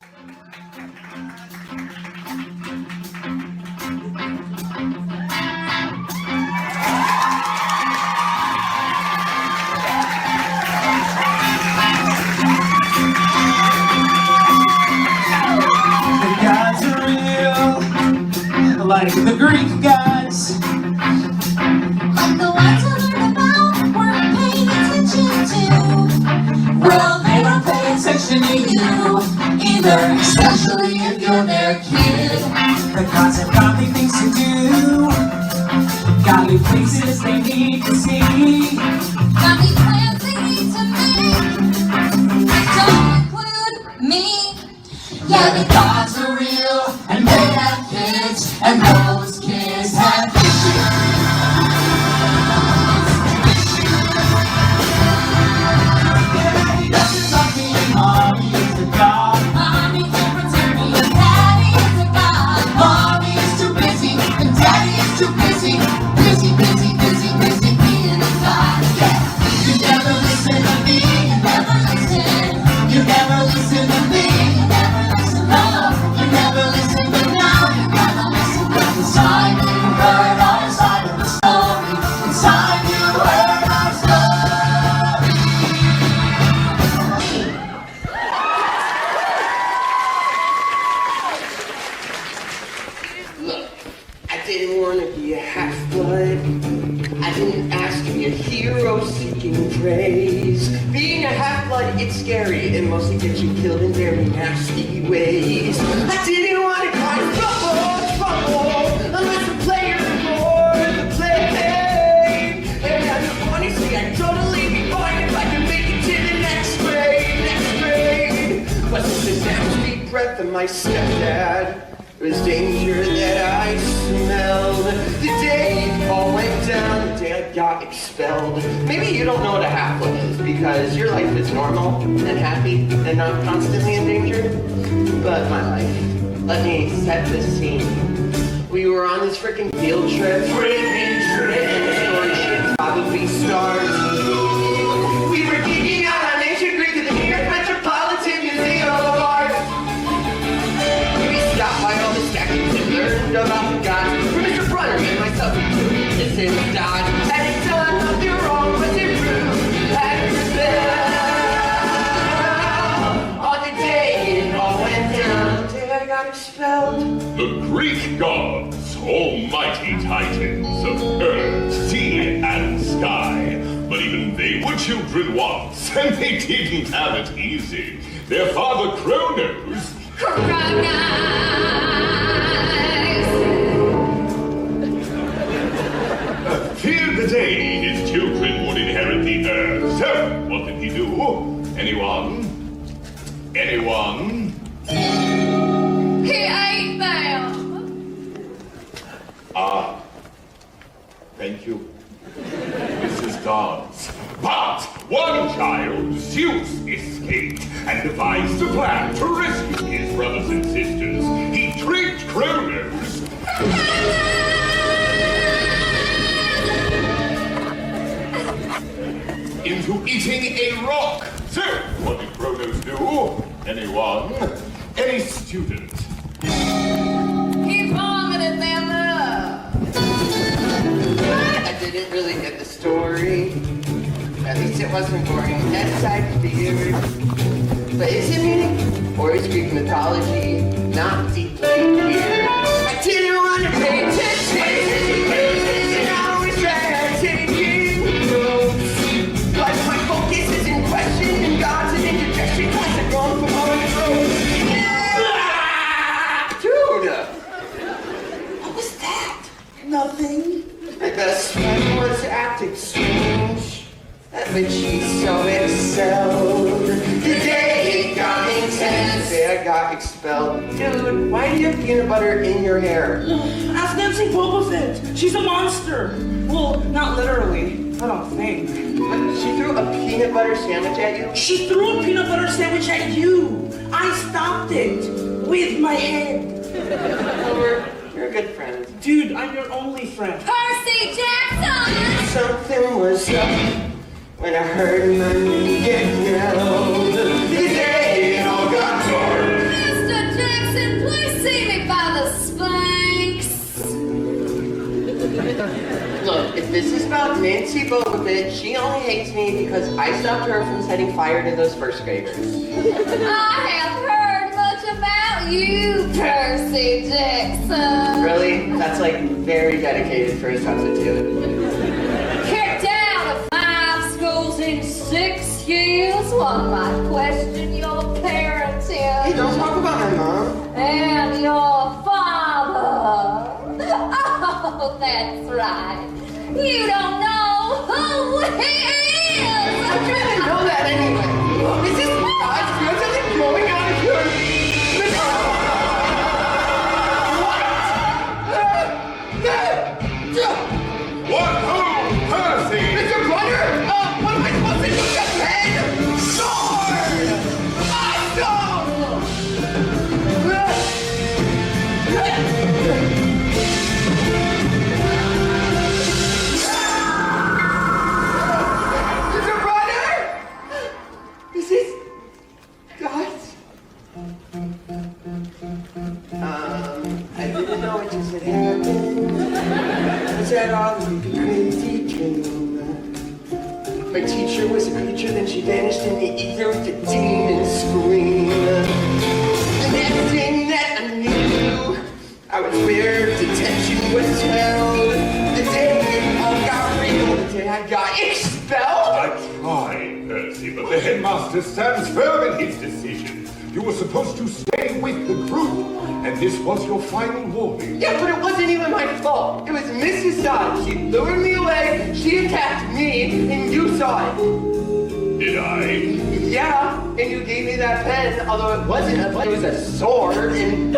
gods are real, like the Greek gods, like the ones I learned about, weren't paying attention to. Well, they don't pay attention to you either, especially if you're their kid. the gods have godly things to do, godly places they need to see, Godly plans they need to make, don't include me. Yeah, the gods are real, and they have kids, and those kids have issues. Daddy doesn't love me, and mommy is a god. Mommy can't protect me, and daddy is a god. Mommy is too busy, and daddy is too busy, busy, busy, busy, busy being a god. Yeah, you never listen to me, You never listen, you never listen to me, you never listen, no. you never listen to now. You never listen, It's time you heard our side of the story. It's time you heard our story. Look, I didn't want to be a half-blood. I didn't ask to be a hero seeking praise. Being a half-blood, it's scary and mostly gets you killed in very nasty ways. I didn't want to cause trouble, unless the player for the play. And honestly, I'd totally be fine if I could make it to the next grade. But since the nasty breath of my stepdad, it was danger that I smelled. The day it all went down, the day I got expelled. Maybe you don't know what a half-blood is because your life is normal and happy and not constantly in danger. But my life, let me set the scene. We were on this freaking field trip. And the story should probably start. We were geeking out on ancient Greek at the New York Metropolitan Museum of Art. Stopped by all the statues and learned about the gods from Mr. Brunner and myself who took this in Dodge. Had it done nothing wrong, was it rude? Had it rebelled. On the day it all went down, the day I got expelled. The Greek gods, almighty titans of earth, sea, and sky. But even they were children once, and they didn't have it easy. Their father Kronos feared the day his children would inherit the earth. So, what did he do? Anyone? Anyone? he ate them. Ah, thank you. This is gods. But one child, Zeus, escaped and devised a plan to rescue his brothers and sisters. He tricked Kronos into eating a rock. So, what did Kronos do? Anyone? Any student? He vomited them up. I didn't really get the story. At least it wasn't boring as I feared. But is it meaning? Or is Greek mythology not deeply weird? I didn't want to pay attention. And I was taking notes. But my focus is in question and God's an indigestion. What's it wrong for my throat? Dude! What was that? Nothing. My best friend was acting strange, at which she so excelled. The day it got intense, the day I got expelled. Dude, why do you have peanut butter in your hair? Ask Nancy Boba Fett. She's a monster. Well, not literally. I don't think. What, she threw a peanut butter sandwich at you? She threw a peanut butter sandwich at you. I stopped it with my head. You're a good friend. Dude, I'm your only friend. Percy Jackson! Something was up when I heard my name get yelled. The day it all got dark. keep up with it. She only hates me because I stopped her from setting fire to those first graders. I have heard much about you, Percy Jackson. Really? That's like very dedicated for a substitute. Kicked out of 5 schools in 6 years. One might question your parenting. Hey, don't talk about my mom. And your father. Oh, that's right. You don't know who he is. I didn't know that anyway. Is this God's good? Something growing out of your... What? Who? Percy! Mr. Brunner? What am I supposed to do? Just head? Sword! Mr. Brunner? This is... God's... I didn't know it just had happened. Was that all a crazy dream? My teacher was a creature, then she vanished in the ether with a demon scream. And everything that I knew, I was where detention was held. The day it all got real, the day I got expelled. I tried, Percy, but the headmaster stands firm in his decision. You were supposed to stay with the group, and this was your final warning. Yeah, but it wasn't even my fault. It was Mrs. Dodd. She lured me away, she attacked me, and you saw it. Did I? Yeah, and you gave me that pen, although it wasn't a pen, it was a sword, and...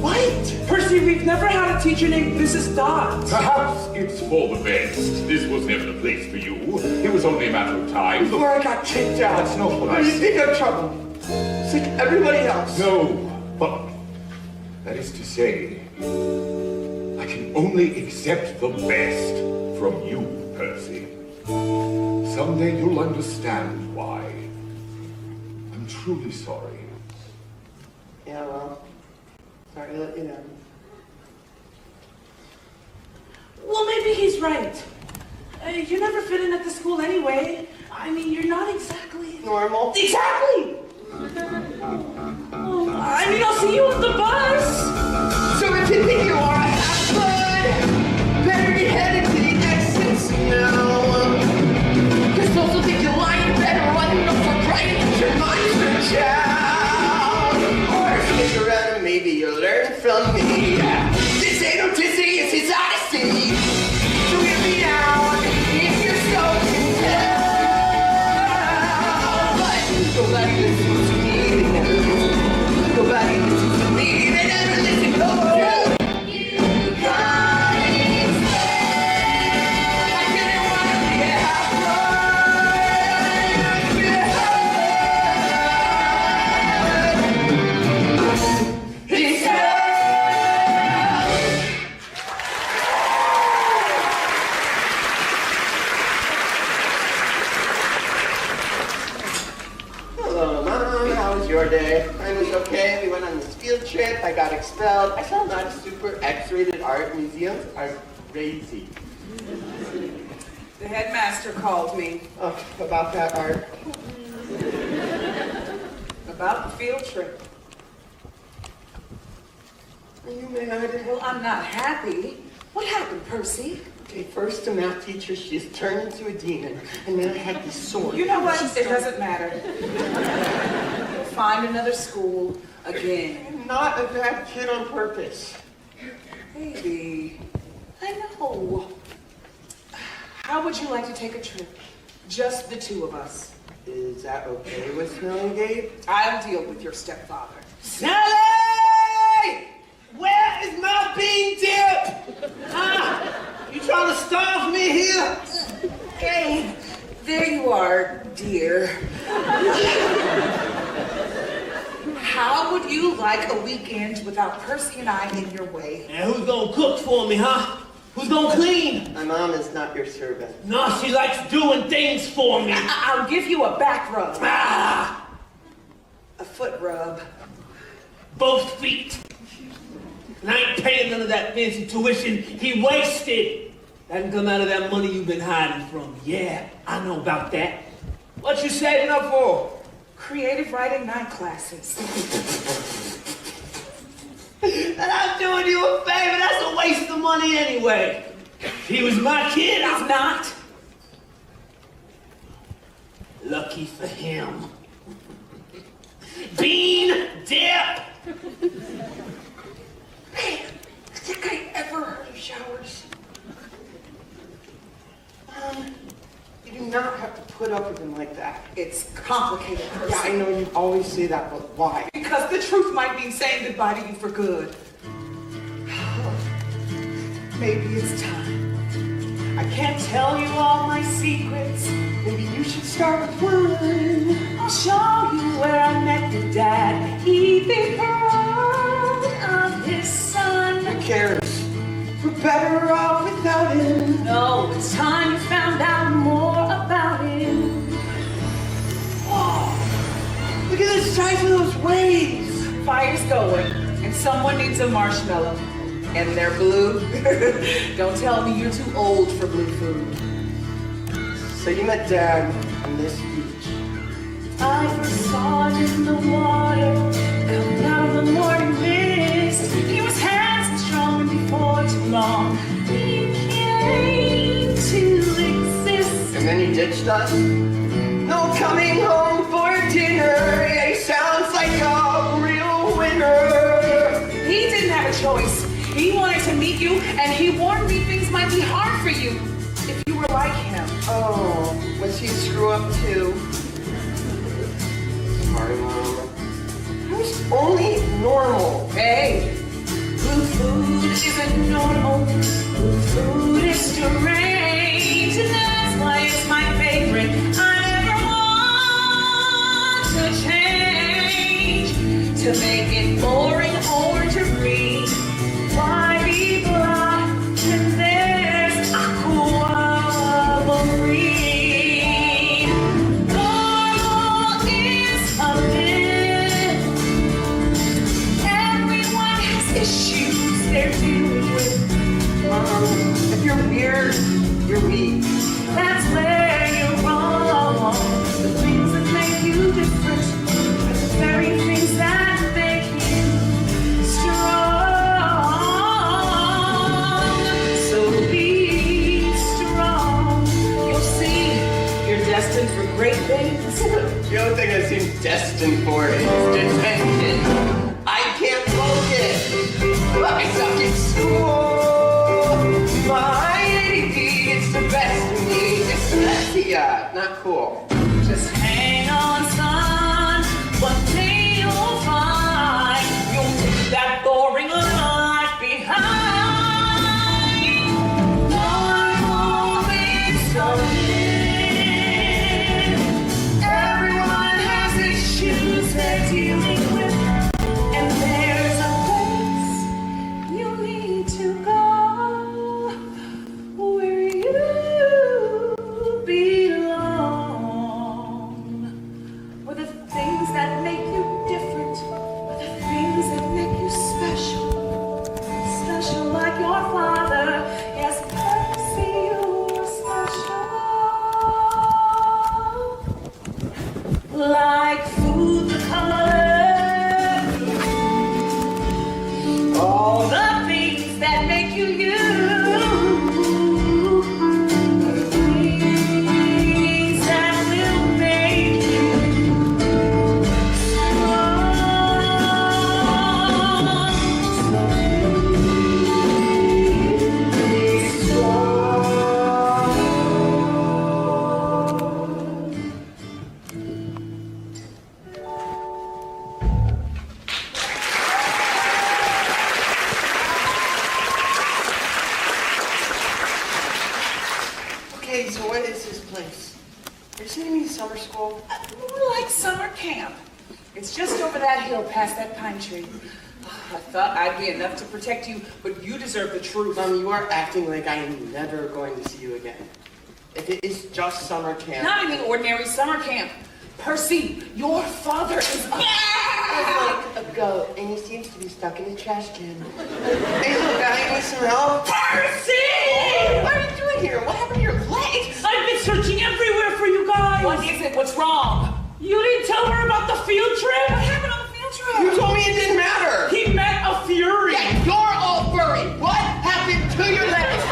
What? Percy, we've never had a teacher named Mrs. Dot. Perhaps it's for the best. This was never the place for you. It was only a matter of time. Before I got kicked out. That's not what I You said. think I'm trouble. It's like everybody else. No, but that is to say, I can only accept the best from you, Percy. Someday you'll understand why. I'm truly sorry. Yeah, well, sorry to let you down. Well, maybe he's right. You never fit in at the school anyway. I mean, you're not exactly... Normal. Exactly! I mean, I'll see you on the bus. So if you think you are a half-blood, better get headed to the exits now. Cause those who think you're lying better run no for crying cause your minds are down. Or stick around and maybe you'll learn from me. This ain't no Disney, it's his odyssey. So hear me out if you're so content. But nobody listens to me, they never listen. Nobody listens to me, they never listen. Oh, you got it said. I didn't want to be a half-blood. This Hello, Mom. How was your day? Mine was okay. We went on this field trip. I got expelled. I saw a lot of super X-rated art. Museums are crazy. The headmaster called me Oh, about that art. about the field trip. Are you mad? Well, I'm not happy. What happened, Percy? Okay, first the math teacher, she just turned into a demon. And then I had this sword. You know what? It doesn't matter. We'll find another school again. I'm not a bad kid on purpose. Baby, I know. How would you like to take a trip? Just the two of us. Is that okay with Smelly Gabe? I'll deal with your stepfather. Smelly! Where is my bean dip? Huh? You trying to starve me here? Hey, there you are, dear. How would you like a weekend without Percy and I in your way? And who's gonna cook for me, huh? Who's gonna clean? My mom is not your servant. No, she likes doing things for me. I'll give you a back rub. Ah! A foot rub. Both feet. And I ain't paying none of that fancy tuition he wasted. That can come out of that money you've been hiding from me. Yeah, I know about that. What you saving up for? Creative writing night classes. And I'm doing you a favor. That's a waste of money anyway. If he was my kid, It's not. Lucky for him. Bean dip! Man, has that guy ever heard of showers? You do not have to put up with him like that. It's complicated, Percy. Yeah, I know you always say that, but why? Because the truth might mean saying goodbye to you for good. Maybe it's time. I can't tell you all my secrets. Maybe you should start with one. I'll show you where I met your dad. He'd be proud of his son. Who cares? We're better off without him. No, it's time you found out more about him. Whoa! Look at the size of those waves. Fire's going, and someone needs a marshmallow. And they're blue. Don't tell me you're too old for blue food. So you met Dad on this beach. I first saw him in the water, coming out of the morning mist. He was handsome, strong, and before too long, he came to exist. And then he ditched us. No coming home for dinner. Yeah, he sounds like a real winner. He didn't have a choice. He wanted to meet you, and he warned me things might be hard for you if you were like him. Oh, was he screw up too? Sorry, Mom. I was only normal. Hey, blue food isn't normal. Blue food is strange, and that's why it's my favorite. I never want to change to make it boring or to green. Why be black when there's aquamarine? Normal is a myth. Everyone has issues they're dealing with. Mom, if you're weird, you're weak. That's where you're wrong. The things that make you different are the very things that make you strong. So be strong. You'll see you're destined for great things. The only thing I seem destined for is detention. I can't focus. I suck at school. My ADD is the best of me. Dyslexia, not cool. Just hang on, son. One day you'll find you'll leave that boring life behind. Normal things come in. Everyone has issues they're dealing with, and there's a place you need to go where you belong. Where the things that make you different are the things that make you special. Special like your father. Yes, Percy, you're special. Like food, the color. All the things that make you you. Are the things that will make you Okay, so what is this place? Are you sending me to summer school? More like summer camp. It's just over that hill past that pine tree. I thought I'd be enough to protect you, but you deserve the truth. Mom, you are acting like I am never going to see you again. If it is just summer camp. Not even ordinary summer camp. Percy, your father is a... looks like a goat, and he seems to be stuck in a trash can. Hey, look, I need some help. Percy! What are you doing here? What happened to your legs? I've been searching everywhere for you guys. What is it? What's wrong? You didn't tell her about the field trip? What happened on the field trip? You told me it didn't matter. He met a fury. Yeah, you're all furry. What happened to your legs?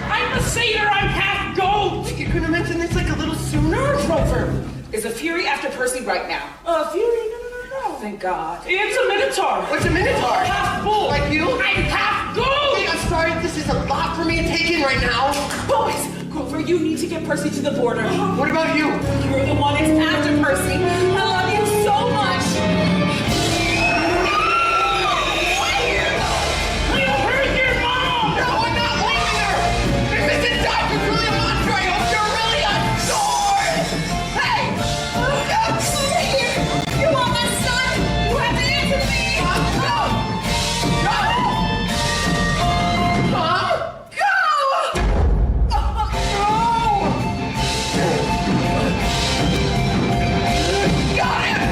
I'm a satyr. I'm half goat. You could have mentioned this like a little sooner. Rover, is a fury after Percy right now? Fury? No. Thank God. It's a minotaur. What's a minotaur? Half bull. Like you? I'm half goat. Hey, I'm sorry, this is a lot for me to take in right now. Boys, Grover, you need to get Percy to the border. What about you? You're the one that's after Percy. I love you so much. You heard your mom. No, I'm not leaving her. If this is Dr. Julia Montre, I hope you're really adored. Hey, come here. You want my son? You have to answer me. Go. Mom, go. Got him.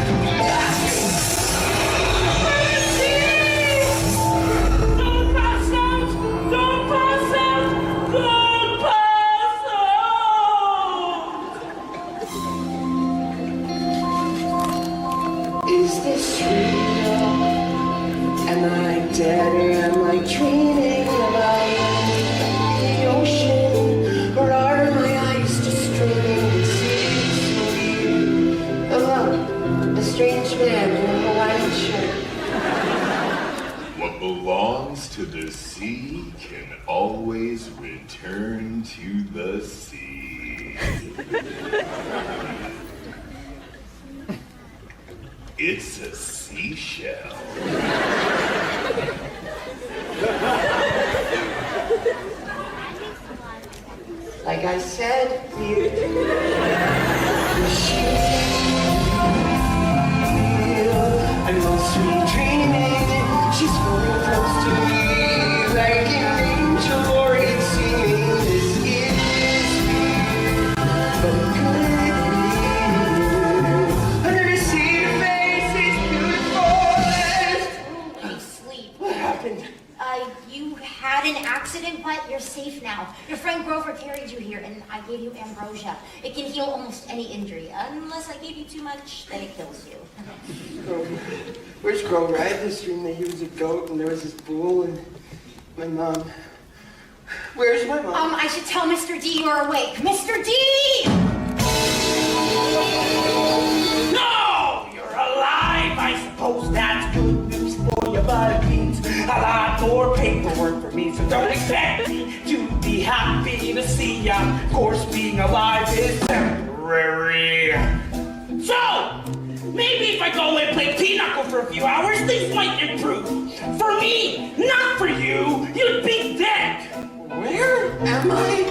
Don't pass out. Don't pass out. Don't pass out. Is this real? Am I dead or am I dreaming about the ocean? Or are my eyes just streaming to see Hello, a strange man in a Hawaiian shirt. What belongs to the sea can always return to the sea. It's a seashell. Like I said, you I must be dreaming. She's falling close to me, like an angel, or it's seeming this is real, but could it be? Under the sea, the face is beautiful. Hey, sleep. What happened? You had an accident, but you're safe now. Your friend Grover carried you here, and I gave you ambrosia. It can heal almost any injury, unless I gave you too much, then it kills you. Grover. Where's Grover? I had this dream that he was a goat and there was this bull and my mom. Where's my mom? I should tell Mr. D you're awake. Mr. D! No! You're alive! I suppose that's good news for you, but it means a lot more paperwork for me, so don't expect me to be happy to see ya. Of course, being alive is temporary. So, maybe if I go and play pinochle for a few hours, things might improve. For me, not for you. You'd be dead. Where am I?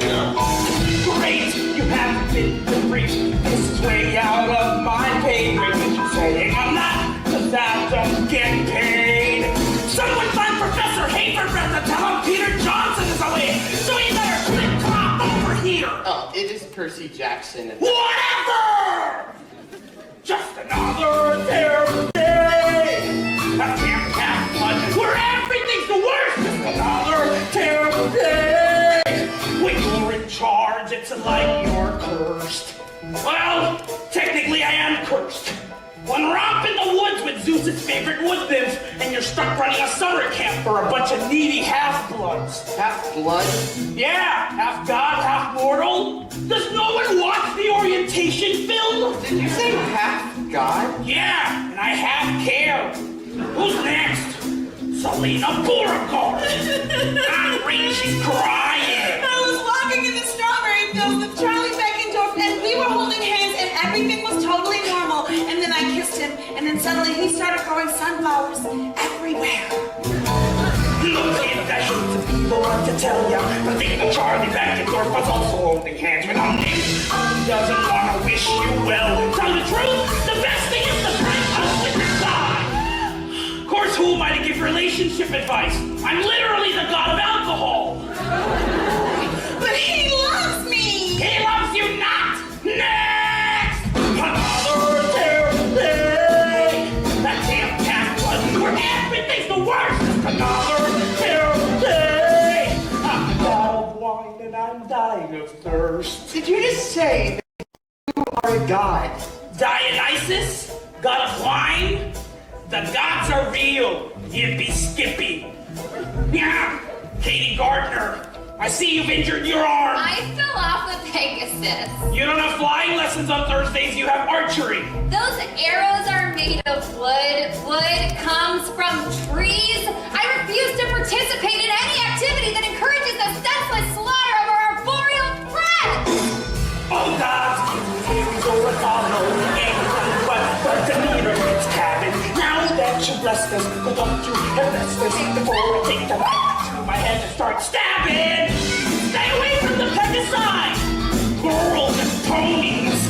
Great, you haven't been debriefed. This is way out of my pay grade. But you're saying I'm not, cause I don't get paid. Someone find Professor Haverbrand to tell him Peter Johnson is away. So you better clip-clop over here. Oh, it is Percy Jackson. Whatever! Just another terrible day. I can't have fun where everything's the worst. Just another terrible day. When you're in charge, it's like you're cursed. Well, technically I am cursed. One romp in the woods with Zeus's favorite wood nymph, and you're stuck running a summer camp for a bunch of needy half-bloods. Half-blood? Yeah, half god, half mortal. Does no one watch the orientation film? Did you say half-god? Yeah, and I have care. Who's next? Selena Beauregard. She's crying. I was walking in the strawberry fields with Charlie Beckendorf, and we were holding hands, and everything was totally normal. And then I kissed him, and then suddenly he started growing sunflowers everywhere. Look, kid, I hate to be the one to tell ya, but think Charlie Beckendorf was also holding hands with a name. He doesn't want to wish you well. Tell the truth, the best thing is to break up with your side. Of course, who am I to give relationship advice? I'm literally the god of alcohol. But he loves me! He loves you not! Next! Another terrible day! That damn say that you are a god. Dionysus? God of wine? The gods are real. Yippee skippy. Yeah, Katie Gardner. I see you've injured your arm. I fell off with Pegasus. You don't have flying lessons on Thursdays, you have archery. Those arrows are made of wood. Wood comes from trees. I refuse to participate in any activity that encourages the senseless slaughter of our arboreal friends. Oh gods, Aries or Apollo, anyone but Demeter's cabin. Now that you blessed us, go up to and rest us before I take the knife to my head and start stabbing. Stay away from the Pegasi! Girls and ponies!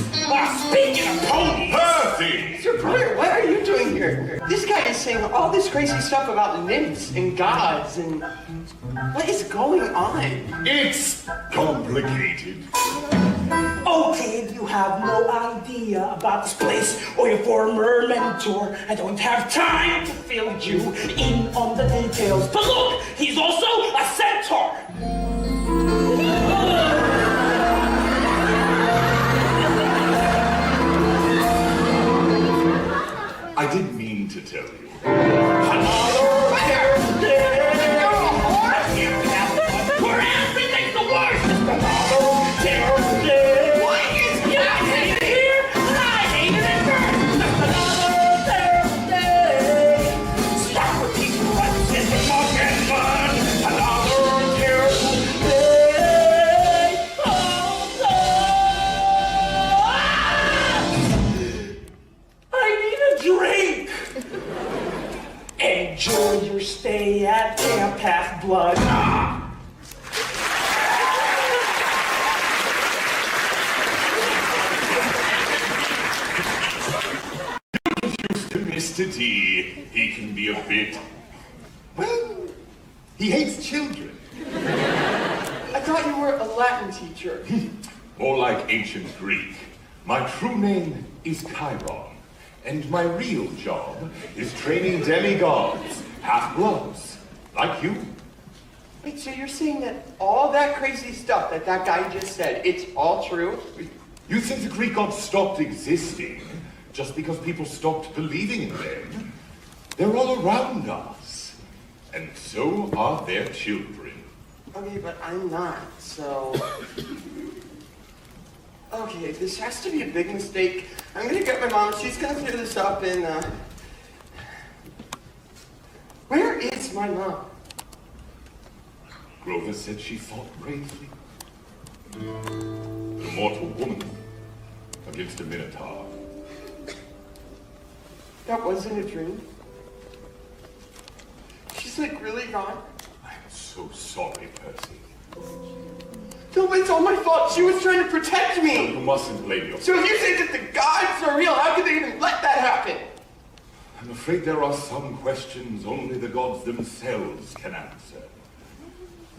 Speaking of ponies! Percy! Sir Brother, what are you doing here? This guy is saying all this crazy stuff about nymphs and gods and... What is going on? It's complicated. Okay, you have no idea about this place or your former mentor. I don't have time to fill you in on the details. But look, he's also a centaur. I didn't mean to tell you. Another birthday. Where everything's the worst. Another birthday. What is I hate it here, and I hate it at first. Another birthday. Start with these runs in the fucking fun. Another terrible day. Oh no! I need a drink. Enjoy your stay at Camp Half-Blood. To Mr. T, he can be a bit... Well, he hates children. I thought you were a Latin teacher. More like ancient Greek. My true name is Chiron, and my real job is training demigods, half-bloods, like you. Wait, so you're saying that all that crazy stuff that guy just said, it's all true? You think the Greek gods stopped existing just because people stopped believing in them? They're all around us, and so are their children. Okay, but I'm not, so... Okay, this has to be a big mistake. I'm gonna get my mom, she's gonna clear this up, and, Where is my mom? Grover said she fought bravely. An immortal woman against a minotaur. That wasn't a dream. She's like really gone. I'm so sorry, Percy. No, but it's all my fault. She was trying to protect You me. mustn't blame yourself. So if you say that the gods are real, how could they even let that happen? I'm afraid there are some questions only the gods themselves can answer.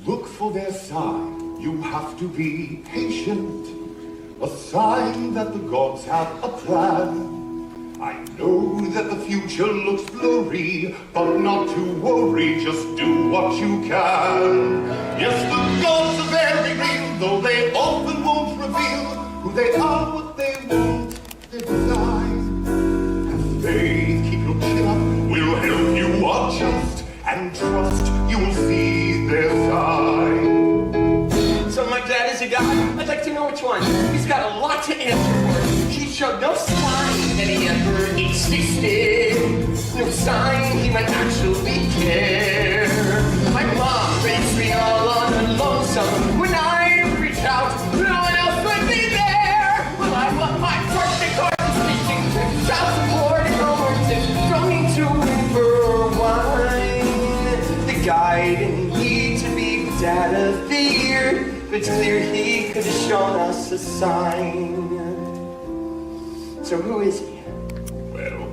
Look for their sign. You have to be patient. A sign that the gods have a plan. I know that the future looks blurry, but not to worry, just do what you can. Yes, the gods are very real, though they often won't reveal who they are, what they want, their desires. Have faith, keep your chin up, we'll help you adjust, and trust you'll see their sign. So my dad is a god? I'd like to know which one. He's got a lot to answer for. He showed no sign that he ever existed. No sign he might actually care. My mom raised me all on her lonesome. When I reached out, no one else would be there. Well, I want my birthday card speaking to child support and homework and going to river wine. The guy didn't need to be dad of the year, but it's clear he could have shown us a sign. So who is he? Well,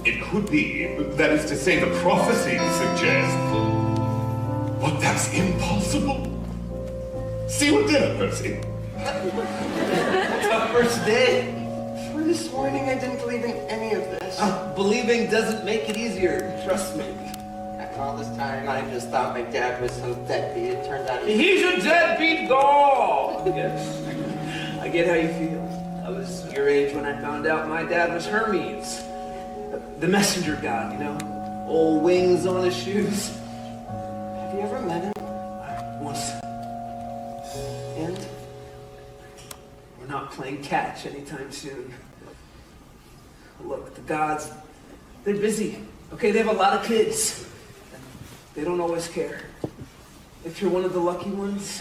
it could be, that is to say, the prophecies suggest. But that's impossible. See you at dinner, Percy. The first day. For this morning, I didn't believe in any of this. Believing doesn't make it easier, trust me. After all this time, I just thought my dad was some deadbeat. It turned out He's a deadbeat dog. Yes. I I get how you feel. I was your age when I found out my dad was Hermes. The messenger god, you know? Old wings on his shoes. Have you ever met him? Once. And? We're not playing catch anytime soon. Look, the gods, they're busy. Okay, they have a lot of kids. They don't always care. If you're one of the lucky ones,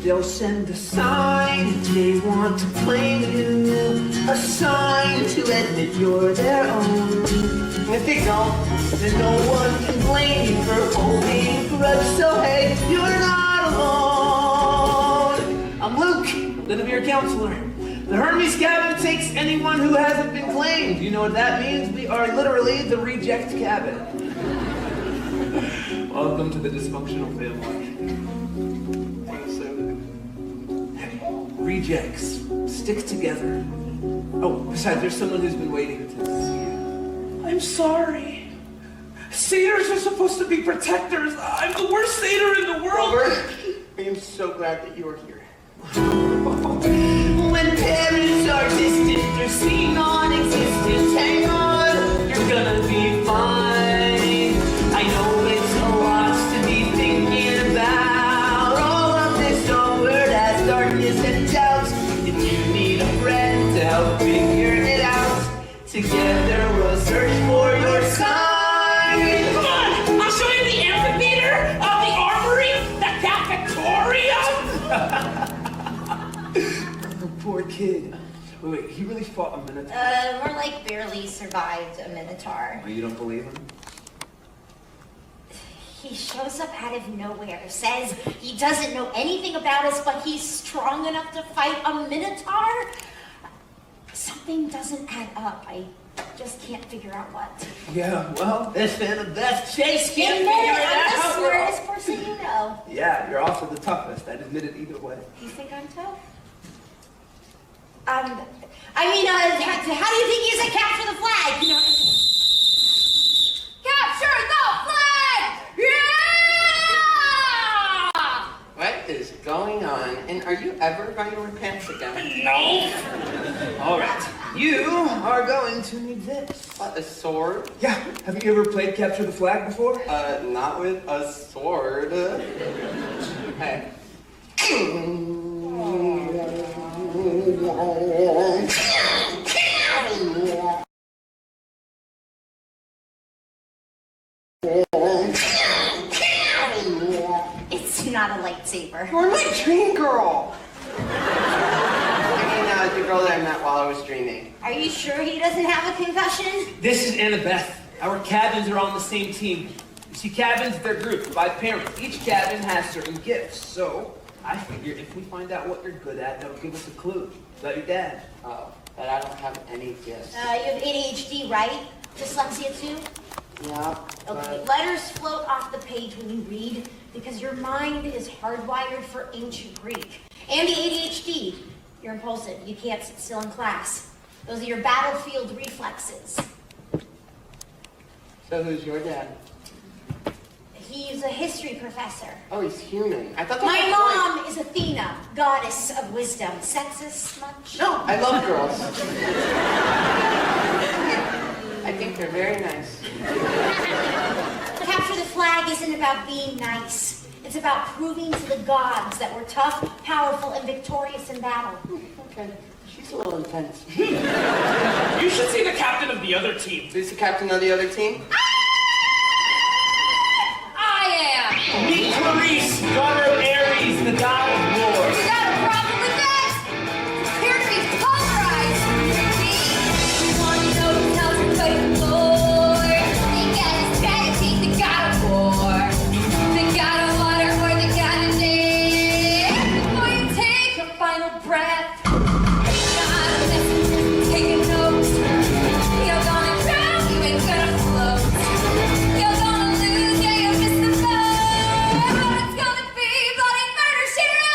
they'll send a sign. They want to claim you. A sign to admit you're their own. And if they don't, Then no one can blame you for holding a grudge. So hey, you're not alone. I'm Luke. I'm gonna be your counselor. The Hermes cabin takes anyone who hasn't been claimed. You know what that means? We are literally the reject cabin. Welcome to the dysfunctional family. Rejects. Stick together. Oh, besides, there's someone who's been waiting to see you. I'm sorry. Satyrs are supposed to be protectors. I'm the worst satyr in the world. Robert, I am so glad that you are here. When parents are distant, they're seen non-existent. Hang on, you're gonna be fine. I know it's a lot to be thinking about. All of this onward as darkness and doubt. If you need a friend to help figure it out, together we'll search for your sign. Come on, I'll show you the amphitheater, the armory, the cafeteria. Poor kid. Wait, he really fought a minotaur? More like barely survived a minotaur. Oh, you don't believe him? He shows up out of nowhere, says he doesn't know anything about us, but he's strong enough to fight a minotaur? Something doesn't add up. I just can't figure out what. Yeah, well, this and the best chase can't Admit figure it, it I'm the out. smartest person you know. Yeah, you're also the toughest. I'd admit it either way. You think I'm tough? How do you think he's a capture the flag? You know, capture the flag! Yeah! What is going on? And are you ever going to wear pants again? No. All right, you are going to need this. What, a sword? Yeah, have you ever played capture the flag before? Not with a sword. Hey. It's not a lightsaber. You're my dream girl! I mean, the girl that I met while I was dreaming. Are you sure he doesn't have a concussion? This is Annabeth. Our cabins are on the same team. You see, cabins, they're grouped by parents. Each cabin has certain gifts. So, I figure if we find out what you're good at, that'll give us a clue. About your dad. Oh, but I don't have any gifts. You have ADHD, right? Dyslexia too? Yeah, Okay, but... letters float off the page when you read because your mind is hardwired for ancient Greek. And the ADHD. You're impulsive. You can't sit still in class. Those are your battlefield reflexes. So who's your dad? He's a history professor. Oh, he's human. I thought that My was mom is Athena, goddess of wisdom. Sexist much? No, I love girls. I think they're very nice. Capture the flag isn't about being nice. It's about proving to the gods that we're tough, powerful, and victorious in battle. Okay, she's a little intense. You should see the captain of the other team. Who's the captain of the other team? I am! Meet Clarice, daughter of Ares, the god of war. You got a problem with that? Appear to be pulverized. You want to know who tells you play the Lord? You gotta strategy, the god of war. The god of water or the god of day. Before you take a final breath, you know how to listen, taking notes. You're gonna drown, you ain't gonna float. You're gonna lose, yeah, you'll miss the boat. But it's gonna be bloody murder, she wrote.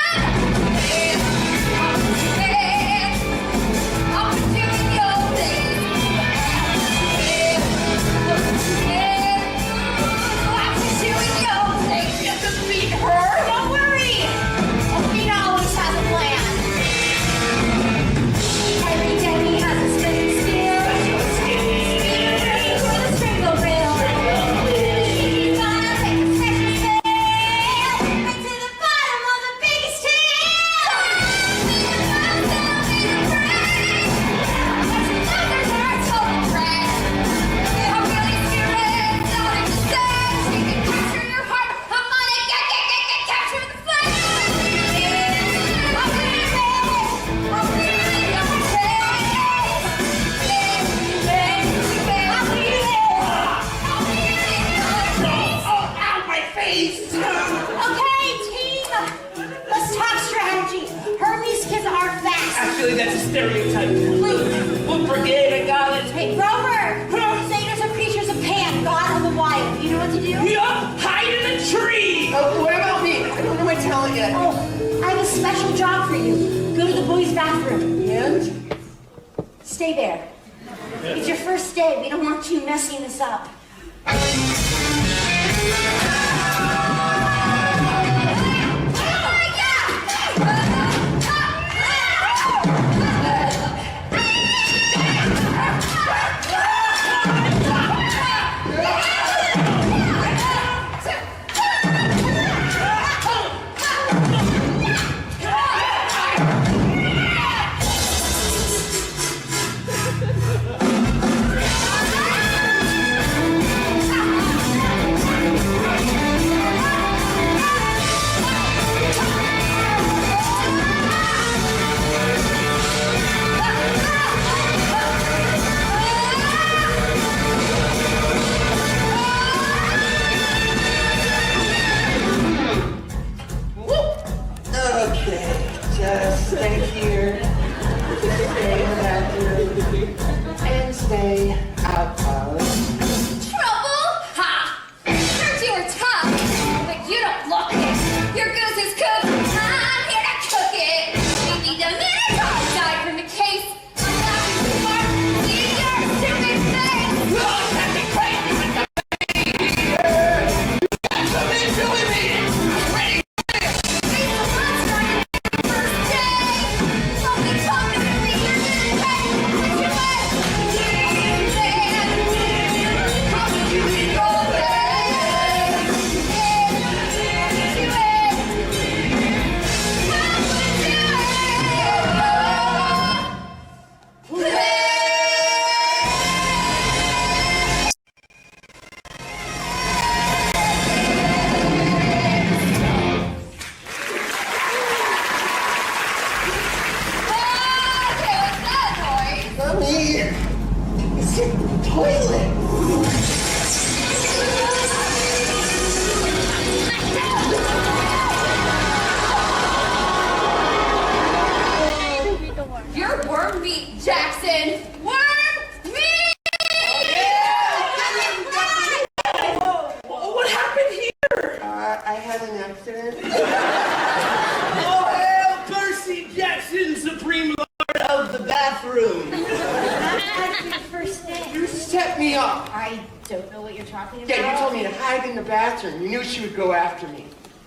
friend. Stay there. It's your first day. We don't want you messing this up. Okay, just stay here. Stay in the bathroom. And stay out of Trouble? Ha! Heard you were tough, but you don't look it. Your goose is cooked. I'm here to cook it. We need a minute. Die from the case. I'm not too smart. See your stupid face. Look, that's the crazy with the baby here. You got something to with me. Ready? Mommy! It's your toilet! You're worm meat, Jackson. Worm meat! What happened here? I had an accident. Oh, hail Percy Jackson, Supreme Lord of the Bathroom! That's your first day. You set me up. I don't know what you're talking about. Yeah, you told me to hide in the bathroom. You knew she would go after me.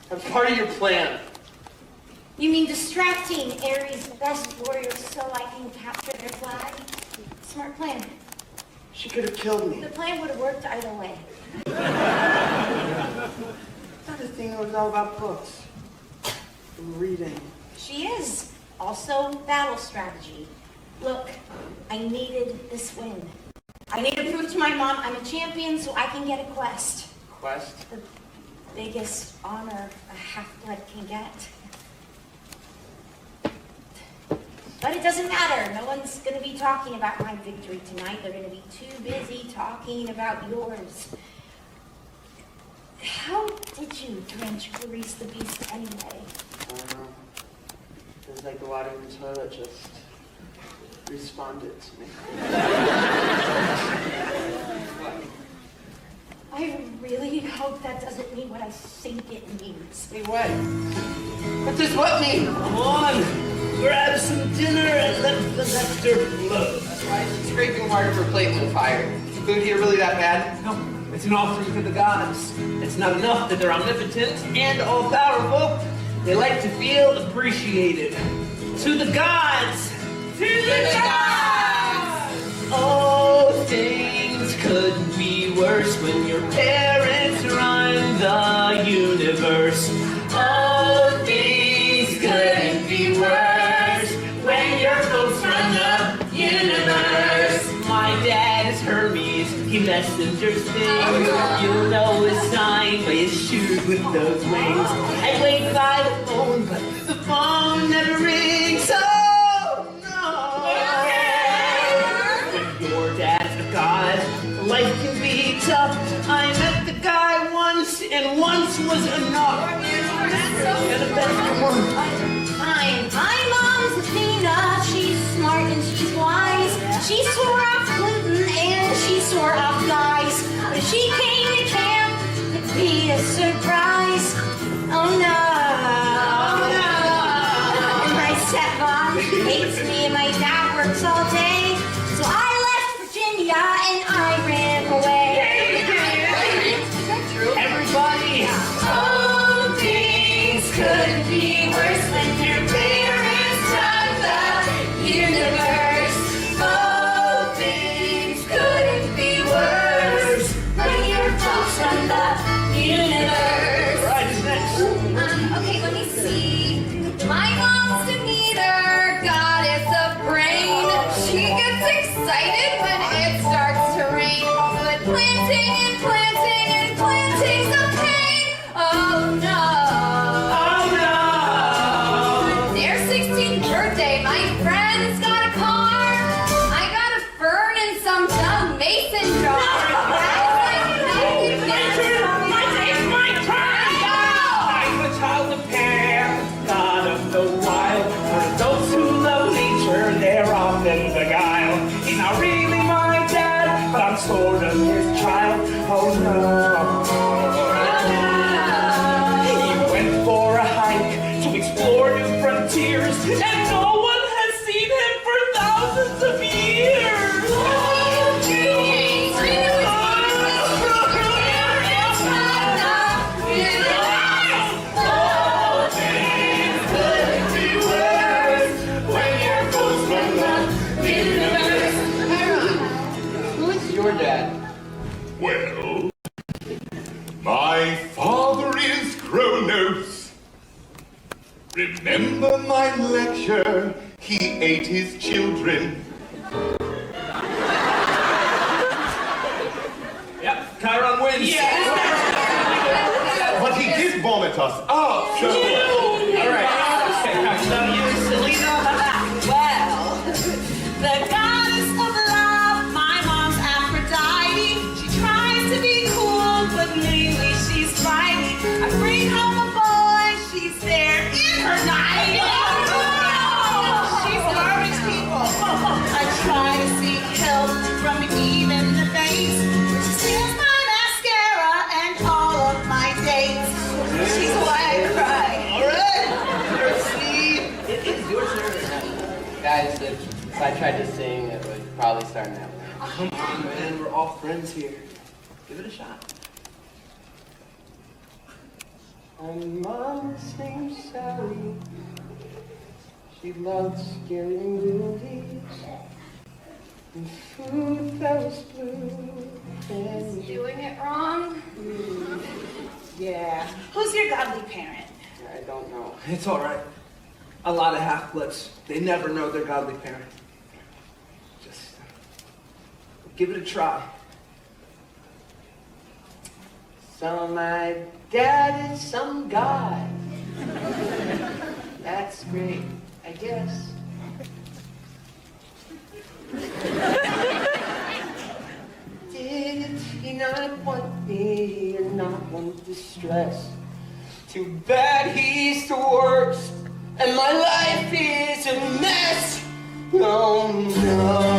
That was part of your plan. You mean distracting Ares' best warriors so I can capture their flag? Smart plan. She could have killed me. The plan would have worked either way. I thought the thing was all about books. And reading. She is. Also, battle strategy. Look, I needed this win. I need to prove to my mom I'm a champion so I can get a quest. Quest? The biggest honor a half-blood can get. But it doesn't matter. No one's going to be talking about my victory tonight. They're going to be too busy talking about yours. How did you drench Clarice the Beast anyway? I don't know. It was like the water in the toilet just responded to me. I really hope that doesn't mean what I think it means. Hey, what? What does what mean? Come on, grab some dinner and let the nectar flow. Why is she scraping water for plate on fire? Is the food here really that bad? No, it's an offering to the gods. It's not enough that they're omnipotent and all-powerful. They like to feel appreciated. To the gods! To the gods! Oh, things couldn't be worse when your parents run the universe. Oh, things couldn't be worse when your folks run the universe. My dad is Hermes, he messengers things. You'll know his sign by his shoes with those wings. I wait by the phone, but the phone never rings. Oh no! When your dad's a god, life can be tough. I met the guy once, and once was enough. Come on. Fine. My mom's Athena. She's smart and she's wise. She swore off gluten and she swore off guys. But she came to camp, it'd be a surprise. Oh no. And my stepmom hates me and my dad and I ran away. Is that true? Everybody. Oh, things couldn't be worse when your parents run the universe. Oh, things couldn't be worse when your folks run the universe. Right, next. Okay, let me see. My mom's Demeter, goddess of brain. She gets excited when it starts to rain. But planting and planting and planting's a pain. Oh no. Oh no. Their 16th birthday, my friend's got a car. I got a fern in some dumb mason jar. I'm a child of Pan, god of the wild. For those who love nature, they're often beguiled. He's not really my dad, but I'm sort of his child. Oh no. He went for a hike to explore new frontiers, and no one has seen him for thousands of years. Who's your dad? Well, my father is Kronos. Remember my lecture? He ate his children. Yep, Chiron wins. But he did vomit us out, so... All right. So you, Selena. Well, the goddess of love, my mom's Aphrodite. She tries to be cool, but lately she's fighting. I bring home a boy, she's there in her night. She starving people. I try to seek help from even the face. She steals my mascara and all of my dates. She's why I cry. All right. Percy, it is your turn. Guys, if I tried to sing, it would probably start now. Come on, man. We're all friends here. Give it a shot. My mom's name's Sally. She loves scary movies and food that was blue. And Doing it wrong. yeah, Who's your godly parent? I don't know. It's all right. A lot of half-bloods, they never know their godly parent. Just give it a try. So my dad is some guy. That's great, I guess. Did he not want me or not want distress? Too bad he's the worst, and my life is a mess. Oh no.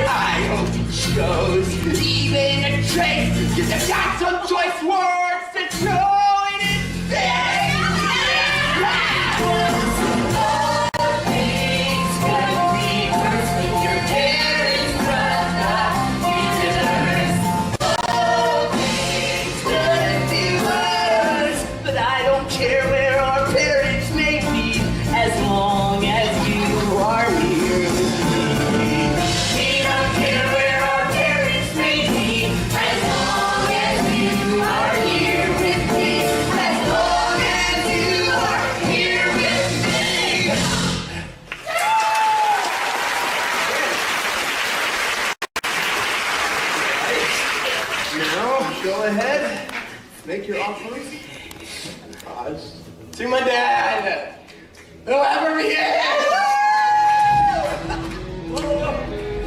I hope he shows even a trace, 'cause I've got some choice words to throw in his face. Go ahead, make your offering. To my dad, whoever he is. Whoa.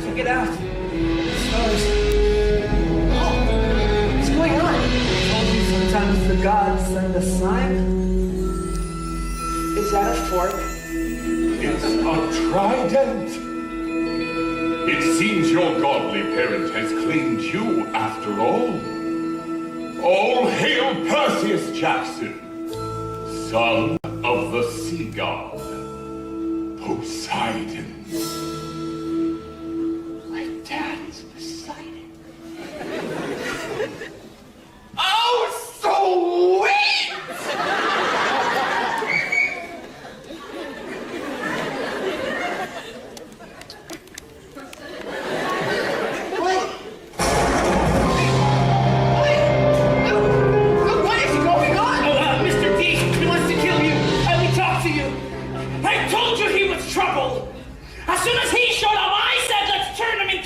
Check it out. Stars. Oh, what's going on? I told you sometimes the gods send a sign. Is that a fork? It's a trident. It seems your godly parent has claimed you after all. All hail Percy Jackson, son of the sea god, Poseidon.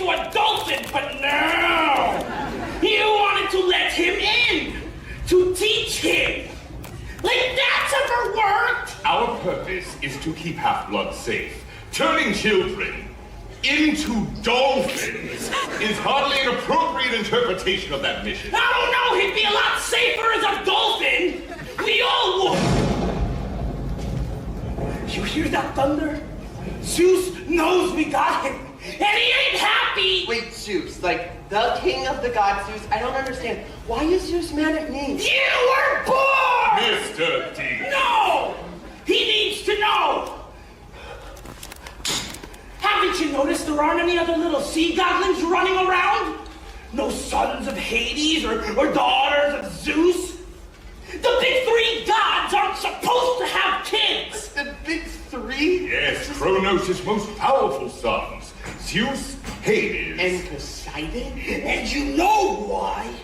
to a dolphin, but no! You wanted to let him in, to teach him. Like that's ever worked? Our purpose is to keep half-blood safe. Turning children into dolphins is hardly an appropriate interpretation of that mission. I don't know, he'd be a lot safer as a dolphin. We all would. You hear that thunder? Zeus knows we got him, and he ain't happy. Wait, Zeus, like the king of the gods, Zeus? I don't understand. Why is Zeus mad at me? You were born! Mr. D. No! He needs to know! Haven't you noticed there aren't any other little sea goblins running around? No sons of Hades or daughters of Zeus? The big three gods aren't supposed to have kids! The big three? Yes, Kronos' most powerful sons. Zeus, Hades, And Poseidon? And you know why?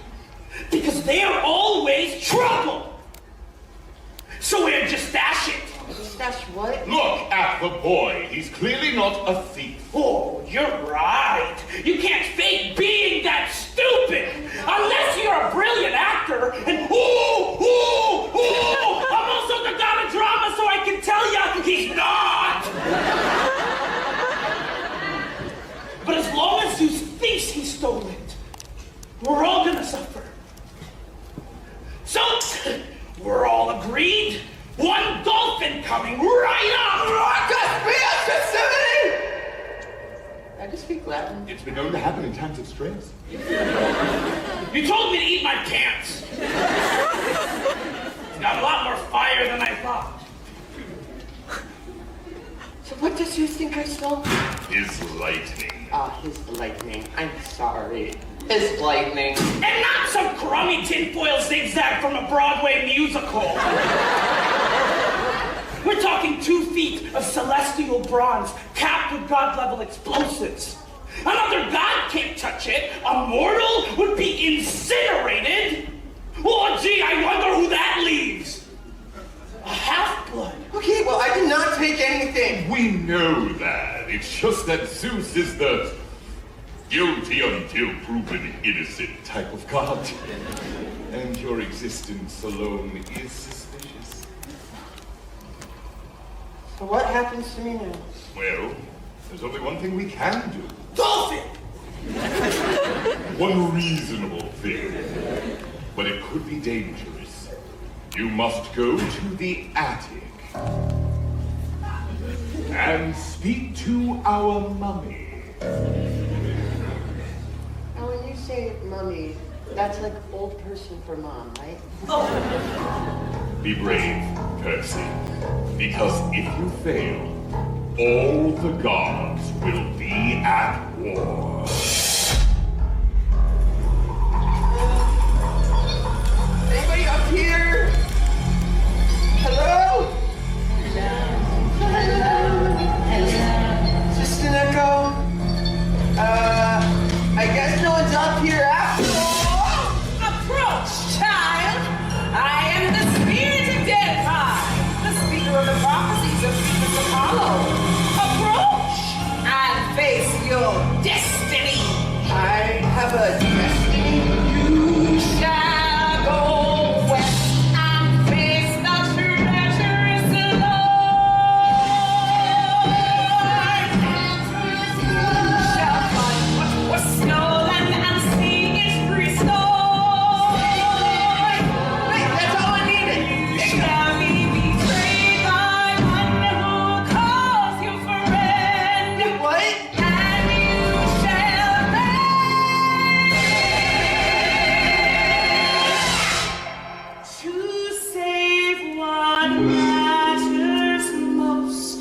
Because they're always trouble! So where'd you stash it? Stash what? Look at the boy. He's clearly not a thief. Oh, you're right. You can't fake being that stupid unless you're a brilliant actor. And I'm also the god of drama, so I can tell you he's not. But as long as Zeus thinks he stole it, we're all gonna suffer. So we're all agreed. One dolphin coming right up! I just speak Latin. It's been known to happen in times of stress. You told me to eat my pants. It's got a lot more fire than I thought. So what does Zeus think I stole? His lightning. His lightning. I'm sorry. His lightning. And not some crummy tinfoil zigzag from a Broadway musical. We're talking 2 feet of celestial bronze capped with god-level explosives. Another god can't touch it. A mortal would be incinerated. Oh, gee, I wonder who that leaves. A half-blood. Okay, well, I did not take anything. We know that. It's just that Zeus is the guilty until proven innocent type of god. And your existence alone is suspicious. So what happens to me now? Well, there's only one thing we can do. Dolphin! One reasonable thing. But it could be dangerous. You must go to the attic and speak to our mummy. Now, when you say mummy, that's like old person for mom, right? Be brave, Percy, because if you fail, all the gods will be at war. Anybody up here? Hello? Hello? Just an echo? I guess no one's up here after all. Approach, child. I am the spirit of Delphi, the speaker of the prophecies of Phoebus Apollo. Approach and face your destiny. I have a destiny. You shall go west and face the treacherous Lord. You shall find what was stolen and see it restored. Wait, that's all I needed. You shall be betrayed by one who calls you friend. What? And you shall reign to save what matters most.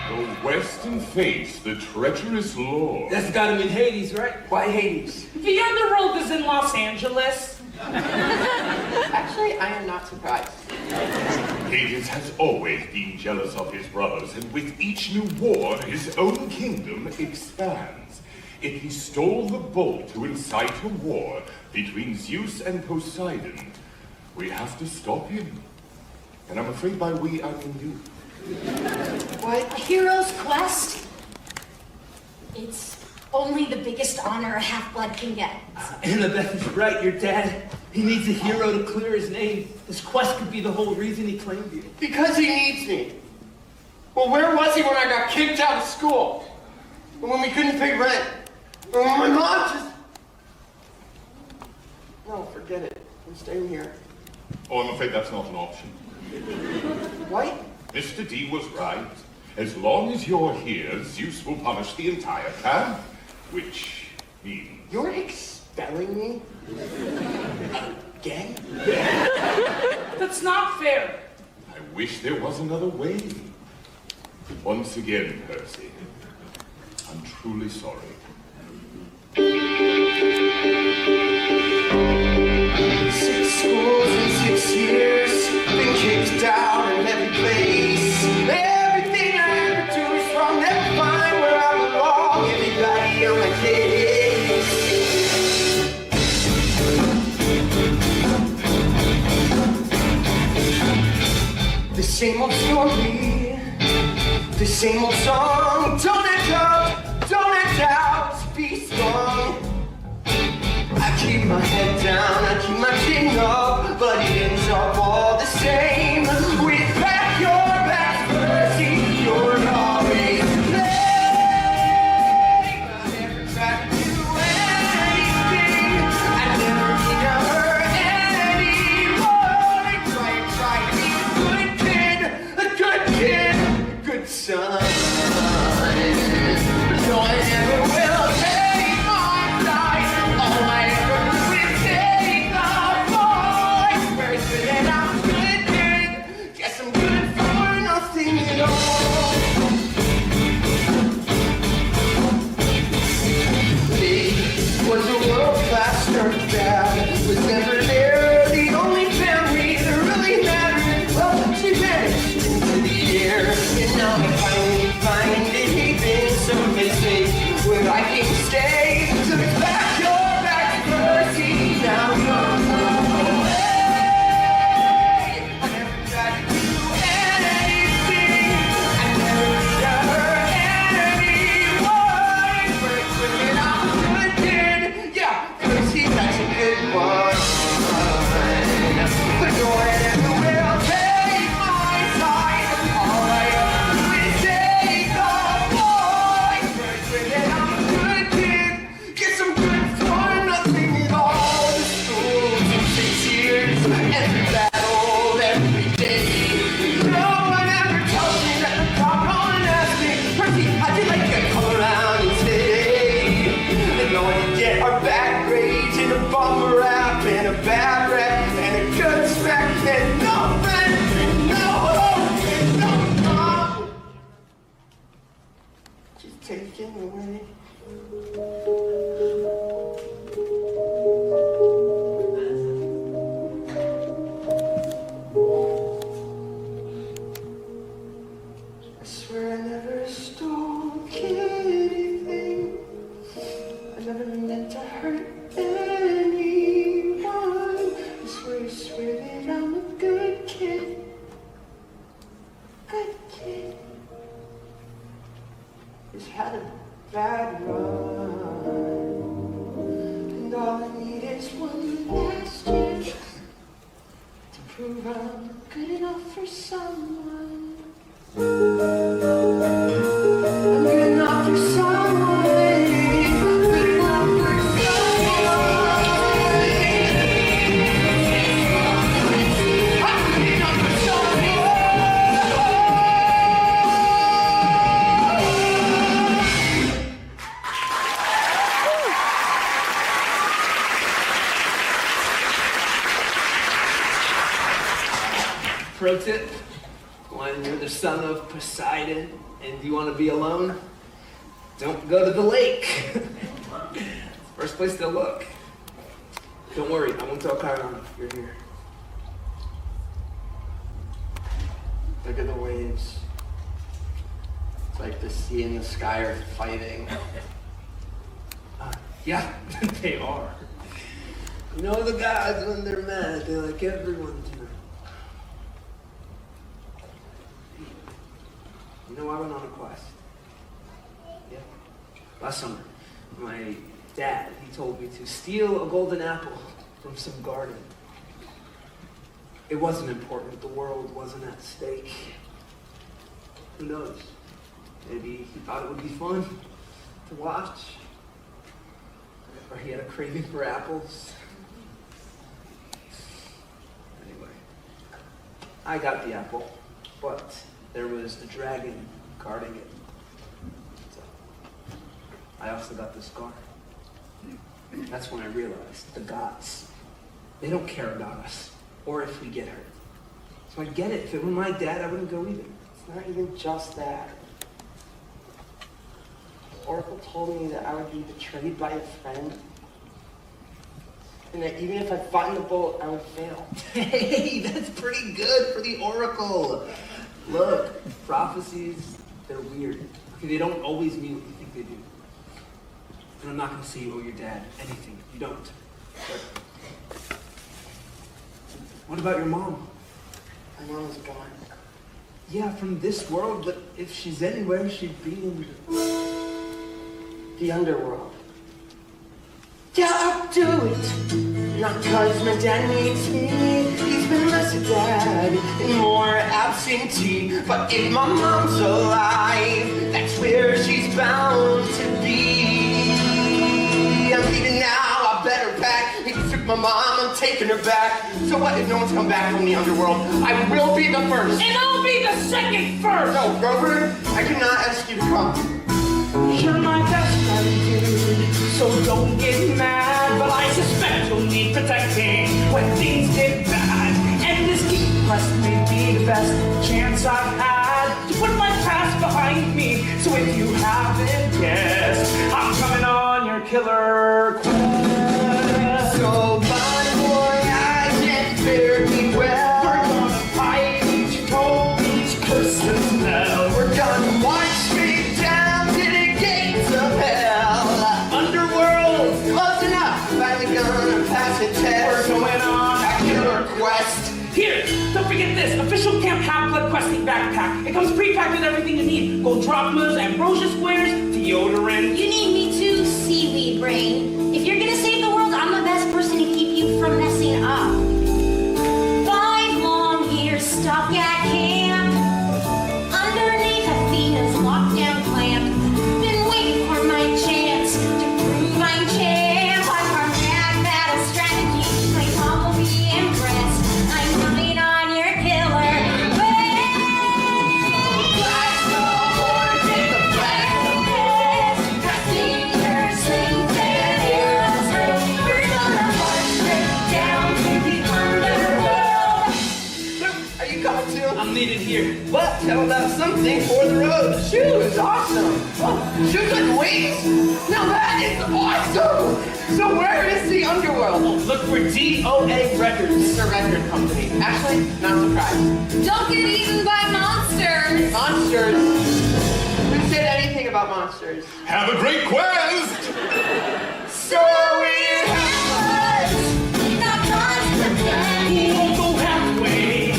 Go west and face the treacherous Lord. That's gotta mean Hades, right? Why Hades? The underworld is in Los Angeles. Actually, I am not surprised. Hades has always been jealous of his brothers, and with each new war, his own kingdom expands. If he stole the bolt to incite a war between Zeus and Poseidon, We have to stop him. And I'm afraid by we, I mean you. What? A hero's quest? It's only the biggest honor a half-blood can get. Annabeth is right, your dad. He needs a hero to clear his name. This quest could be the whole reason he claimed you. Because he needs me. Well, where was he when I got kicked out of school? And when we couldn't pay rent? And when my mom just... No, forget it. I'm staying here. Oh, I'm afraid that's not an option. What? Mr. D was right. As long as you're here, Zeus will punish the entire camp. Which means... You're expelling me? Again? That's not fair. I wish there was another way. Once again, Percy, I'm truly sorry. 6 schools in 6 years, been kicked out in every place. Everything I ever do is wrong, never find where I belong. Everybody on my case. The same old story, the same old song. Don't end out, be strong. I keep my head down, I keep my chin up, but it ends up all the same. With back your back, Percy, you're always late. I never tried to do anything, I never mean to hurt anyone. Try to be a good kid, a good son. No, I never will take my side. All I ever do is take the fight. First, and I'm good kid. Guess I'm good for nothing at all. Me was a world-class nerd dad. Was never there. The only family that really mattered. Well, she vanished into the air, and now I finally find it. So missing where I can stay. So it's back your back, Percy. Now you're away. I never tried to do anything. I never mean to hurt anyone. First, when I'm a good kid, yeah, Percy, that's a good one. But no one ever will take my side. All I ever do is take the every battle, every day. No one ever tells me that the top on asked me, Percy, how'd you like to come around and stay? And all you get are bad grades and a bum rap and a bad rep and a good spec and no friends and no hope and no mom. Just taken away. I swear I never stole anything. I never meant to hurt anyone. I swear that I'm a good kid. Good kid. Just had a bad run. And all I need is one last chance to prove I'm good enough for someone. I'm good enough for someone, baby. Good enough for someone. I'm good enough for Pro tip. When you're the son of Poseidon and you want to be alone, don't go to the lake. First place to look. Don't worry, I won't tell Chiron you're here. Look at the waves. It's like the sea and the sky are fighting. Yeah, they are. You know the gods, when they're mad, they like everyone to know. You know, I went on a quest. Yeah. Last summer, my dad, he told me to steal a golden apple from some garden. It wasn't important. The world wasn't at stake. Who knows? Maybe he thought it would be fun to watch. Or he had a craving for apples. Anyway, I got the apple, but there was a dragon guarding it. So I also got the scar. That's when I realized the gods, they don't care about us or if we get hurt. So I get it. If it were my dad, I wouldn't go either. It's not even just that. Oracle told me that I would be betrayed by a friend. And that even if I fought in the boat, I would fail. Hey, that's pretty good for the Oracle. Look, prophecies, they're weird. Okay, they don't always mean what you think they do. And I'm not going to say you owe your dad anything. You don't. But what about your mom? My mom is gone. Yeah, from this world, but if she's anywhere, she'd be in The underworld. Yeah, I'll do it. Not cause my dad needs me. He's been less a dad and more absentee. But if my mom's alive, that's where she's bound to be. I'm leaving now, I better pack. He took my mom, I'm taking her back. So what if no one's come back from the underworld? I will be the first. And I'll be the second first! No, Grover, I cannot ask you to come. You're my best friend, dude, so don't get mad. But I suspect you'll need protecting when things get bad. And this deep quest may be the best chance I've had to put my past behind me. So if you haven't guessed, I'm coming on your killer quest. So, bye, boy, I can't fare me well. We're gonna fight each cold, each person's hell. We're gonna march me down to the gates of hell. Underworld, Close enough, finally gonna pass a test. we're going on A killer quest. Here, don't forget this. Official Camp Half-Blood Questing Backpack. It comes pre-packed with everything you need. Gold drachmas, ambrosia squares, deodorant. You need me too, seaweed brain. If you're gonna save the world, I'm the best person to keep you from messing up. 5 long years stuck at camp, underneath Athena's lockdown clamp. Been waiting for my chance to prove I'm champ. Like our mad strategy, my mom will be impressed. I'm coming on your killer Blast the horns in the black. Casting your slings and arrows through. We're gonna march straight down to the underworld. Are you coming too? I'm needed here. What? How about something for the road? Shoes, awesome. Oh, shoes with wings? Now that is awesome. So where is the underworld? Look for DOA Records. It's a record company. Actually, not surprised. Don't get eaten by monsters. Monsters. Who said anything about monsters? Have a great quest! So we have Not constant. We won't go halfway.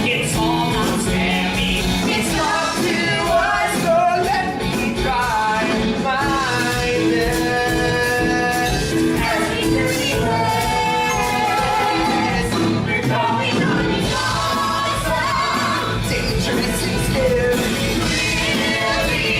It's all not Sammy. It's up to us, so let me try my best. As we do the quest, we're going on the awesome, dangerous and scary, really,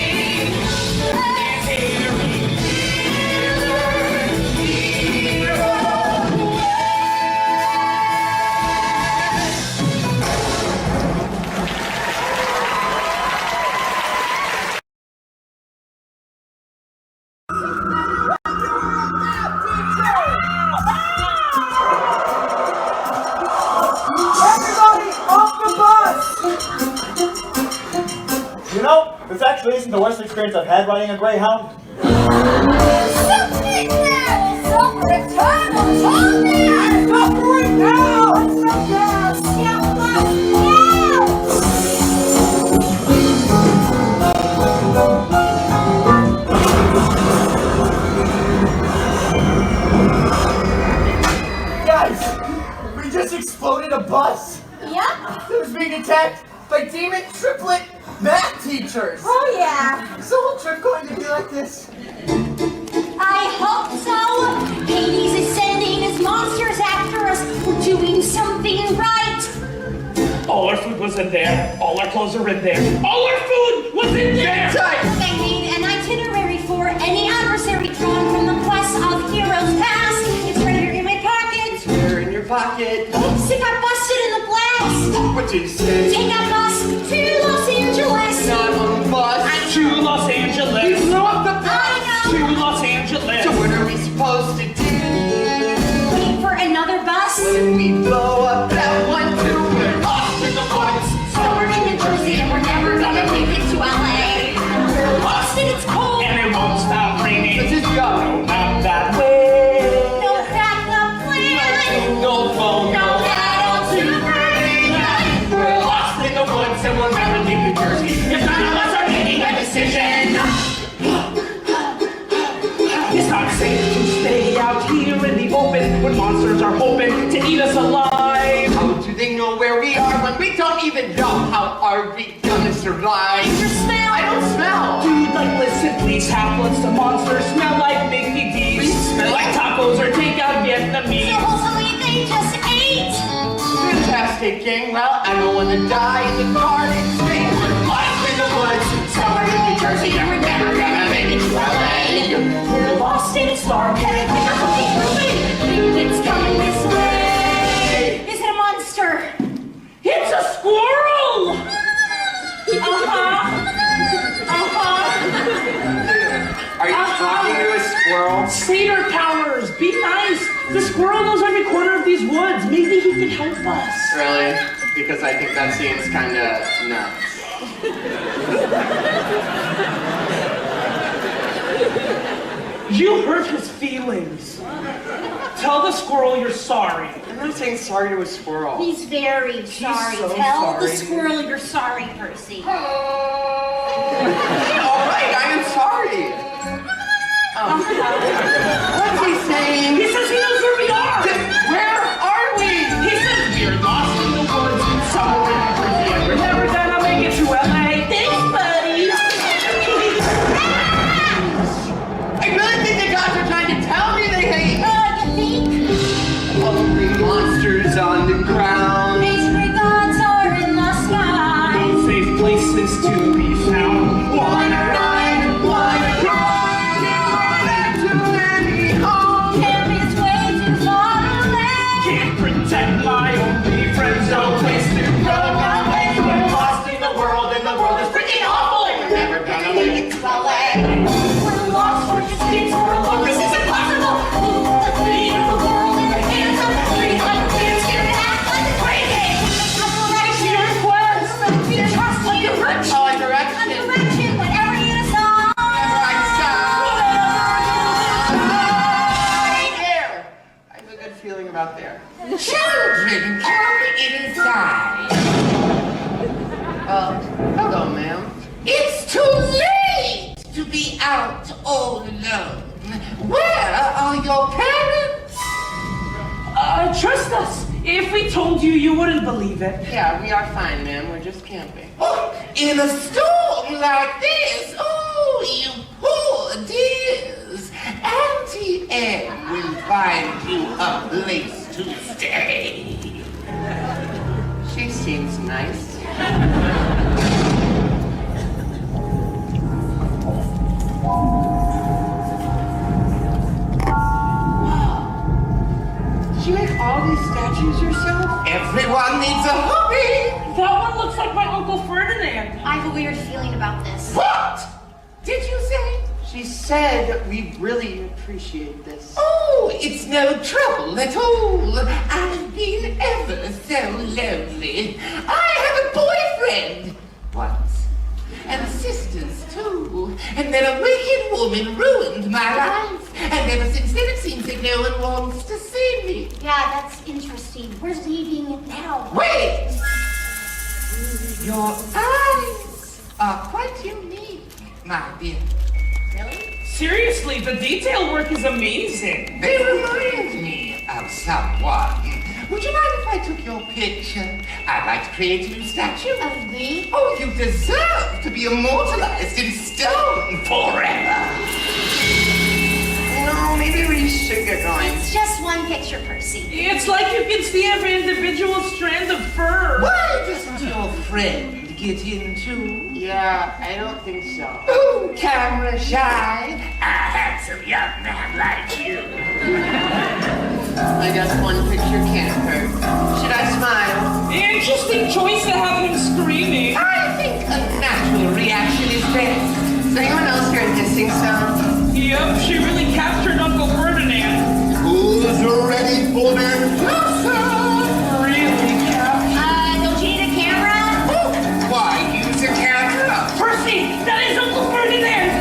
Everybody off the bus! You know, this actually isn't the worst experience I've had riding a Greyhound. Something there. Some return of Tommy. Suffering now! exploded a bus. Yep. It was being attacked by demon triplet math teachers. Oh, yeah. Is the whole trip going to be like this? I hope so. Hades is sending his monsters after us. We're doing something right. All our food was in there. All our clothes are in there. All our food was in there! Look, I made an itinerary for any adversary drawn from the quest of heroes past. It's right here in my pocket. They're in your pocket. Oops, it got busted in the blast. What did you say? Take that bus to Los Angeles. Not on the bus. To Los Angeles. You blew up the bus. I know. To Los Angeles. So what are we supposed to do? Wait for another bus. When we blow up that one too, we're lost in the woods. So we're in New Jersey and we're never gonna make it to LA. We're lost and it's cold. And it won't stop raining. Let's just go. No, not that way. No backup plan. No phone. No battle to bring. We're lost in the woods and we'll never leave New Jersey. If none of us are making a decision. It's not safe to stay out here in the open when monsters are hoping to eat us alive. How do they know where we are when we don't even know? How are we gonna survive? You smell. I don't smell. Dude, like, listen, please, half-bloods to monsters smell like Mickey D's. We smell like tacos or takeout Vietnamese. So hopefully they just ate. Fantastic, gang. Well, I don't want to die in the garden. Stay lost in the woods. Somewhere in New Jersey, and we're never gonna make it to LA. We're lost in a storm. Headed for it's coming this way. Is it a monster? It's a squirrel! Are you talking to a squirrel? Satyr powers, be nice. The squirrel knows every corner of these woods. Maybe he can help us. Really? Because I think that seems kinda nuts. You hurt his feelings. Tell the squirrel you're sorry. I'm not saying sorry to a squirrel. He's very sorry. so Tell the sorry. squirrel you're sorry, Percy. All right, I am sorry. What's he saying? He says he knows where we are. Where are we? He says we're lost in the woods somewhere in New Jersey and we're never gonna make it to LA. Thanks, buddy. I really think the gods are trying to tell me they hate me. You think? Hungry monsters on the ground. Mystery gods are in the sky. No safe places to be found. Wanna run, into any home. Camp is way too far away. Can't protect my only friends. No place to go. We're lost in the world and the world is freaking awful. We're never gonna make it to LA. We're lost, we're just kids, we're alone. This is impossible. The fate of the world in the hands of 300 kids here to act like crazy. A Request. trust like a rich. Oh, a direction. A direction, whatever you decide. There. I have a good feeling about there. Children, come inside. Hello, ma'am. It's too late to be out all alone. Where are your parents? Trust us. If we told you, you wouldn't believe it. Yeah, we are fine, ma'am. We're just camping. Oh, in a storm like this, oh, you poor dears. Auntie Anne will find you a place to stay. She seems nice. Did you make all these statues yourself? Everyone needs a hobby. That one looks like my Uncle Ferdinand. I have a weird feeling about this. What did you say? She said we really appreciate this. Oh, it's no trouble at all. I've been ever so lonely. I have a boyfriend once, and sisters too. And then a wicked woman ruined my life. And ever since then it seems that no one wants to see me. Yeah, that's interesting. We're leaving now. Wait! Your eyes are quite unique, my dear. Seriously, the detail work is amazing. They remind me of someone. would you mind if I took your picture? I'd like to create a new statue. Of me? Oh, you deserve to be immortalized in stone forever. No, maybe we should get going. It's just one picture, Percy. It's like you can see every individual strand of fur. Why doesn't your friend get in too? Yeah, I don't think so. Oh, camera shy. A handsome young man like you. I guess one picture can't hurt. Should I smile? Interesting choice to have him screaming. I think a natural reaction is best. Is anyone else here hissing sound? Yep, she really captured Uncle Ferdinand. Who's ready for their Really captured. Don't you need a camera? Why use a camera? Percy, that is Uncle Ferdinand.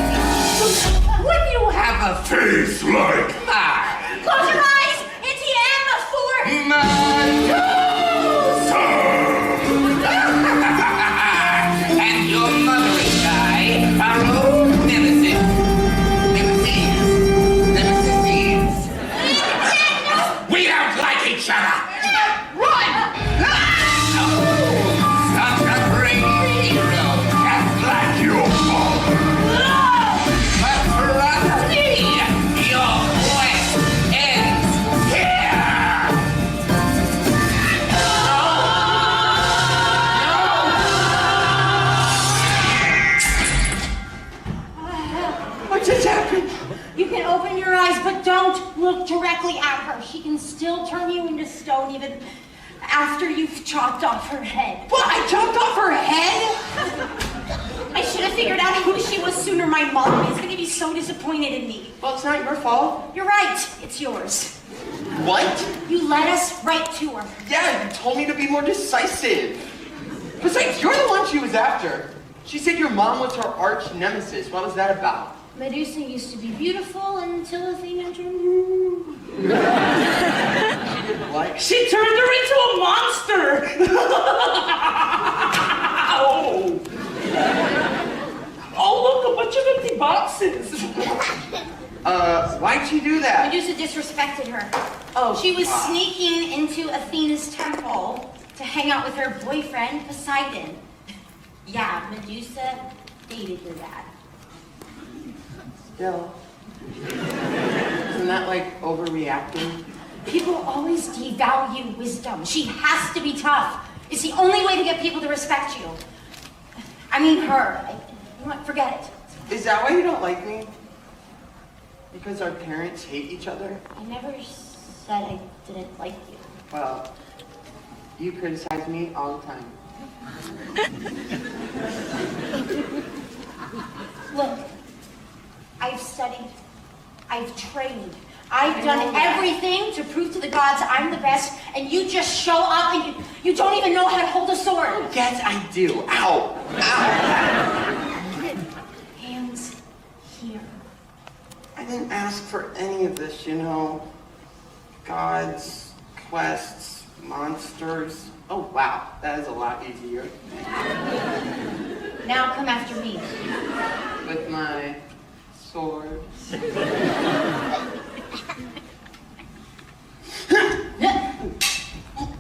When you have a face like mine. Close your eyes! It's the M for... And your mother and I are old nemesis. We don't like each other. Run! Such a great hero, just like your father. But trust me, your quest ends here. What just happened? You can open your eyes, but don't look directly at her. She can still turn you into stone even after you've chopped off her head. What? I chopped off her head? I should have figured out who she was sooner. My mom is going to be so disappointed in me. Well, it's not your fault. You're right. It's yours. What? You led us right to her. Yeah, you told me to be more decisive. Besides, you're the one she was after. She said your mom was her arch nemesis. What was that about? Medusa used to be beautiful until Athena turned her. What? She turned her into a monster. Oh. Oh, look, a bunch of empty boxes. Why'd she do that? Medusa disrespected her. Oh, She was sneaking into Athena's temple to hang out with her boyfriend, Poseidon. Yeah, Medusa dated your dad. Still. Isn't that like overreacting? People always devalue wisdom. She has to be tough. It's the only way to get people to respect you. I mean her. You know what? Forget it. Is that why you don't like me? Because our parents hate each other? I never said I didn't like you. Well, you criticize me all the time. Look, I've studied, I've trained, I've done everything to prove to the gods I'm the best, and you just show up and you don't even know how to hold a sword. Yes, I do. Ow! Ow! Hands here. I didn't ask for any of this, you know. Gods, quests, monsters. Oh, wow. That is a lot easier. Now come after me. With my sword.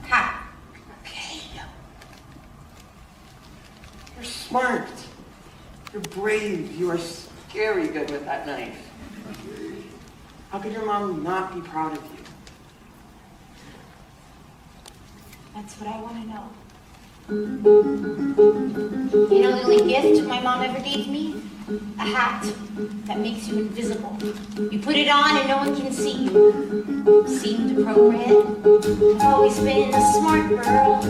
Ha. Okay. You're smart. You're brave. You are scary good with that knife. How could your mom not be proud of you? That's what I want to know. You know the only gift my mom ever gave me? A hat that makes you invisible. You put it on and no one can see you. Seemed appropriate. I've always been a smart girl.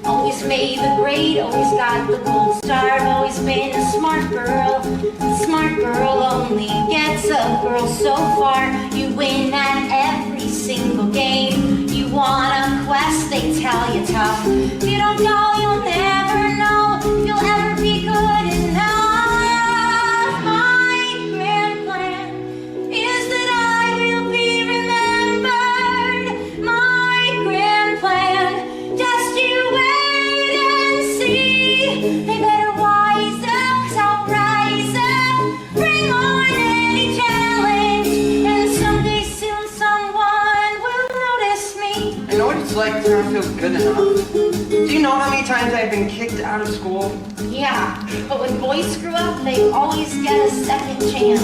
Always made the grade, always got the gold star. I've always been a smart girl. A smart girl only gets a girl so far. You win at every single game. You want a quest, they tell you tough. If you don't go, you'll never know if you'll ever be good enough. My grand plan is that I will be remembered. My grand plan, just you wait and see. They better wise up, I'll rise up, bring on any challenge, and someday soon someone will notice me. I know what good enough. Do you know how many times I've been kicked out of school? Yeah, but when boys screw up, they always get a second chance.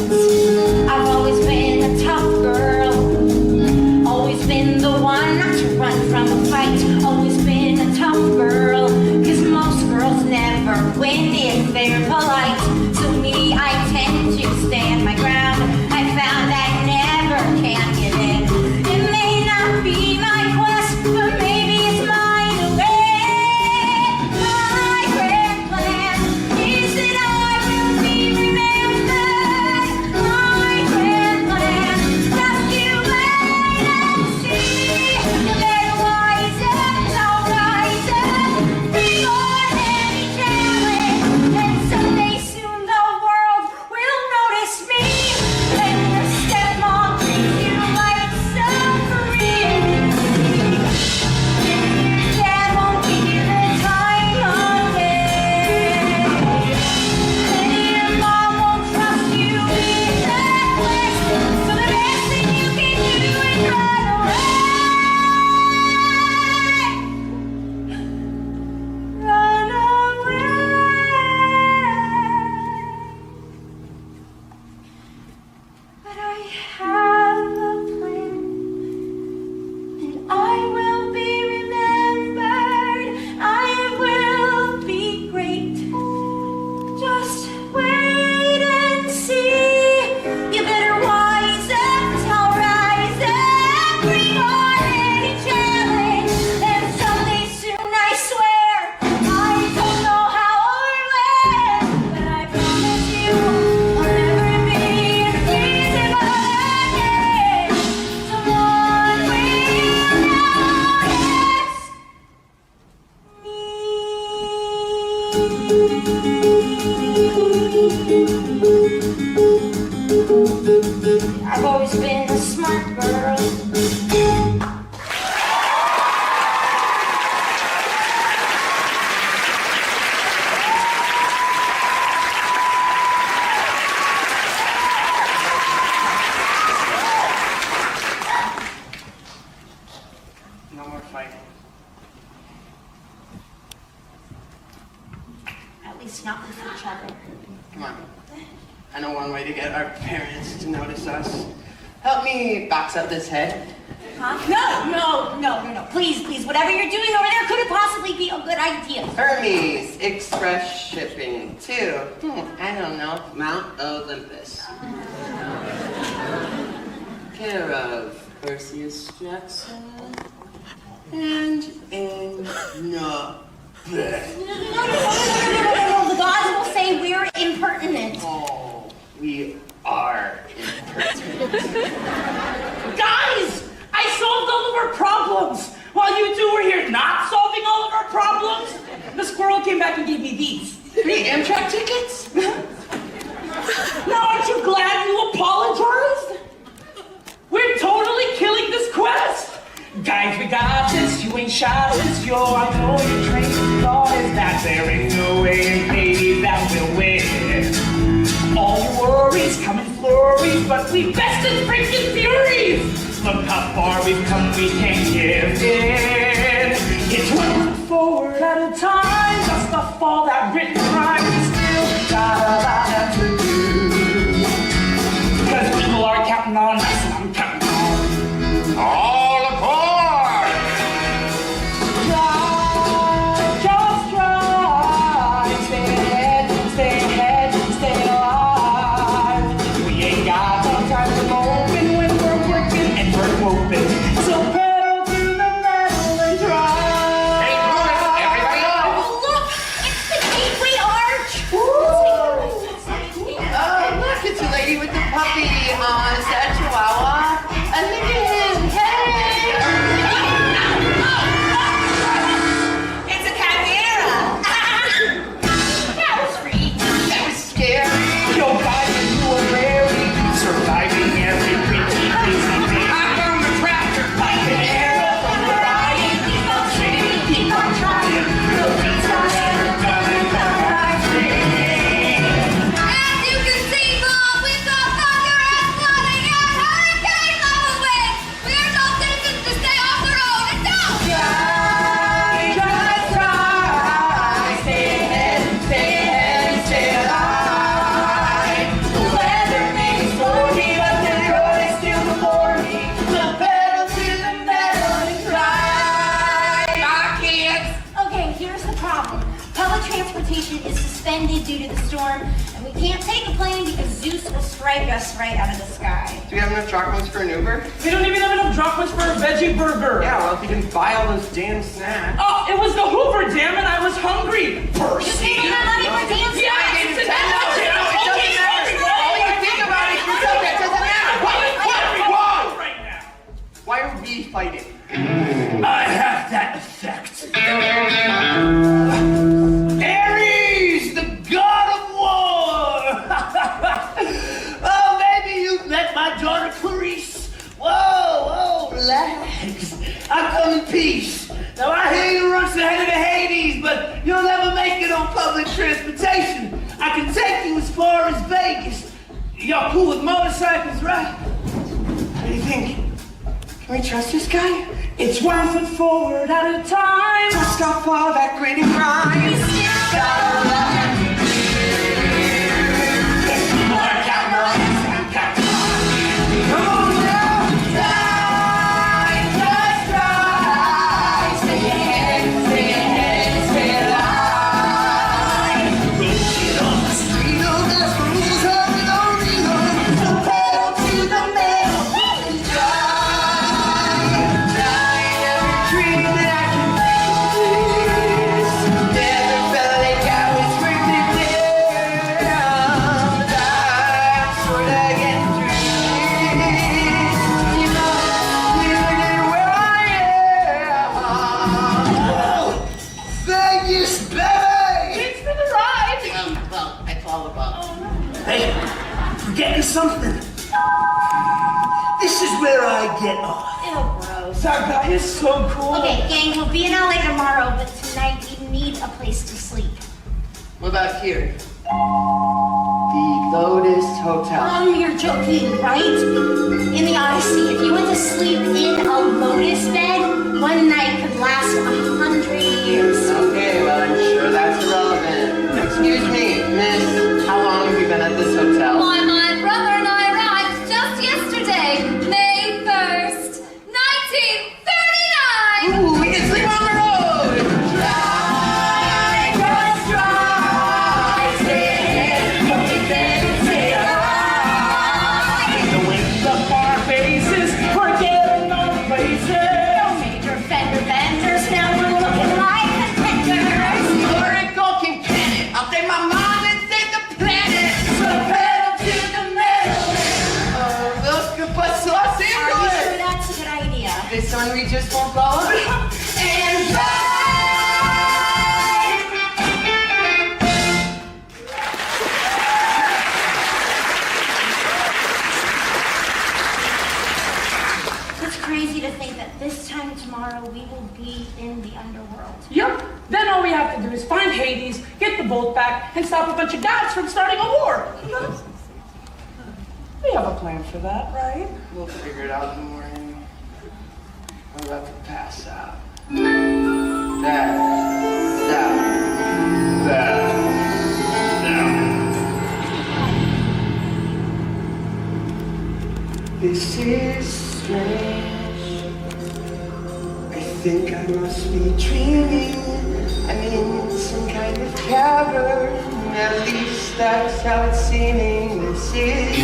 I've always been a tough girl. Always been the one not to run from a fight. Always been a tough girl. Cause most girls never win if they're polite. So me, I tend to stand my ground. I found I never can give in. It may not be my quest, but maybe it's mine to win. My grand plan is that I will be remembered. My grand plan, just you wait and see. You better wise up, I'll rise up. Bring on any challenge, and someday soon the world will notice me. When your stepmom treats you like suffering, dad won't give you the time of day, and your mom won't trust you with that place. So the best thing you can do is run away. Run away. But I have a plan, and I will be remembered. I will be great. Just wait and see. You better wise up, I'll rise up. Bring on any challenge, and someday soon, I swear, I don't know how or when, but I promise you I'll never be invisible again. Someone will notice me. I've always been a smart girl. No more fighting. At least not with each other. Come on. I know one way to get our parents to notice us. Help me box up this head. Huh? No. Please. Whatever you're doing over there couldn't possibly be a good idea. Hermes Express Shipping to, I don't know, Mount Olympus. Care of Percy Jackson and in no. No. The gods will say we're impertinent. Oh, we are impertinent. Guys, I solved all of our problems. While you two were here not solving all of our problems, the squirrel came back and gave me these. 3 Amtrak tickets? Now aren't you glad you apologized? We're totally killing this quest. Guys, we got this, you ain't shy since yo. I know your train of thought is that there ain't no way in Hades that we'll win. All your worries come in flurries, but we bested freaking furies. Look how far we've come, we can't give in. It's one foot forward at a time, just to fall that written rhyme. We still got a lot left to do. Cause people are counting on us, and I'm counting on All aboard! Drive, just drive. Stay ahead, stay alive. We ain't got no time to open when we're working and we're hoping. So pedal to the metal and drive. Hey, move it! Everybody up! Oh, look! It's the gateway operation is suspended due to the storm, and we can't take a plane because Zeus will strike us right out of the sky. Do we have enough drachmas for an Uber? We don't even have enough drachmas for a veggie burger. Yeah, well, if you didn't buy all those damn snacks. Oh, it was the Hoover, damn it! I was hungry. Percy. You don't have money for dance Yeah, I class. gave you $10. All you think about it, you don't get. Doesn't matter. Why are we fighting? I have that effect. Ares, the god of war! Oh, maybe you've met my daughter Clarice. Whoa, relax. I come in peace. Now, I hear you rush ahead of the Hades, but you'll never make it on public transportation. I can take you as far as Vegas. Y'all cool with motorcycles, right? What do you think? Can we trust this guy? It's 1 foot forward at a time. Just stop all that gritty grind. Come on now. Ride, just ride. Stay ahead, stay alive. Roll on the street, no gas, no rules, hurry, no reason. So pedal to the metal and drive. Every dream that I can please. Never felt like I was scripted down. I'm sorta getting through this. You know, living where I am. Vegas, baby! Thanks for the ride. Well, it's all about. Hey, forgetting something. This is where I get off. Ew, gross. That guy is so cool. Okay, gang, we'll be in LA tomorrow, but tonight we need a place to sleep. What about here? The Lotus Hotel. You're joking, right? In the Odyssey, if you went to sleep in a lotus bed, one night could last 100 years. Okay, well, I'm sure that's irrelevant. Excuse me, miss. How long have you been at this hotel? My brother and I arrived just yesterday, May 1st, 1939. Ooh, we can sleep on the road! Drive, just drive. Stay ahead, stay alive. The wind up our faces, we're getting no places. Major fender benders, now we're looking like contenders. Oracle can can it. I'll take my mom and save the planet. So pedal to the metal. Those could put sauce in Are you sure that's a good idea? This one we just won't follow. And It's crazy to think that this time tomorrow we will be in the underworld. Yep. Then all we have to do is find Hades, get the bolt back, and stop a bunch of gods from starting a war. We have a plan for that, right? we'll figure it out in the morning. I'm about to pass out. This is strange. I think I must be dreaming. I'm in some kind of cavern. At least that's how it's seeming. This is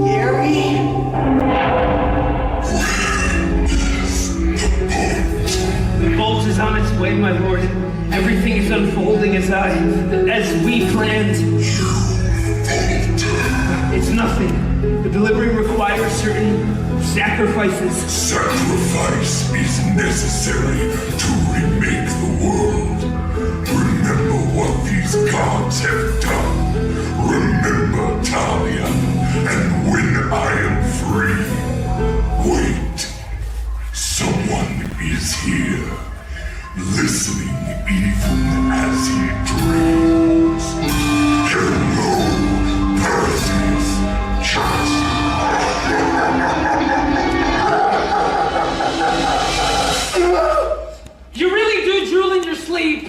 scary. The bolt is on its way, my lord. Everything is unfolding as we planned. It's nothing. The delivery requires certain sacrifices. Sacrifice is necessary to remake the world. Remember what these gods have done. Remember Talia, and when I am free, wait. Someone is here, listening even as he dreams. Hello, Percy Jackson. You really do drool in your sleep.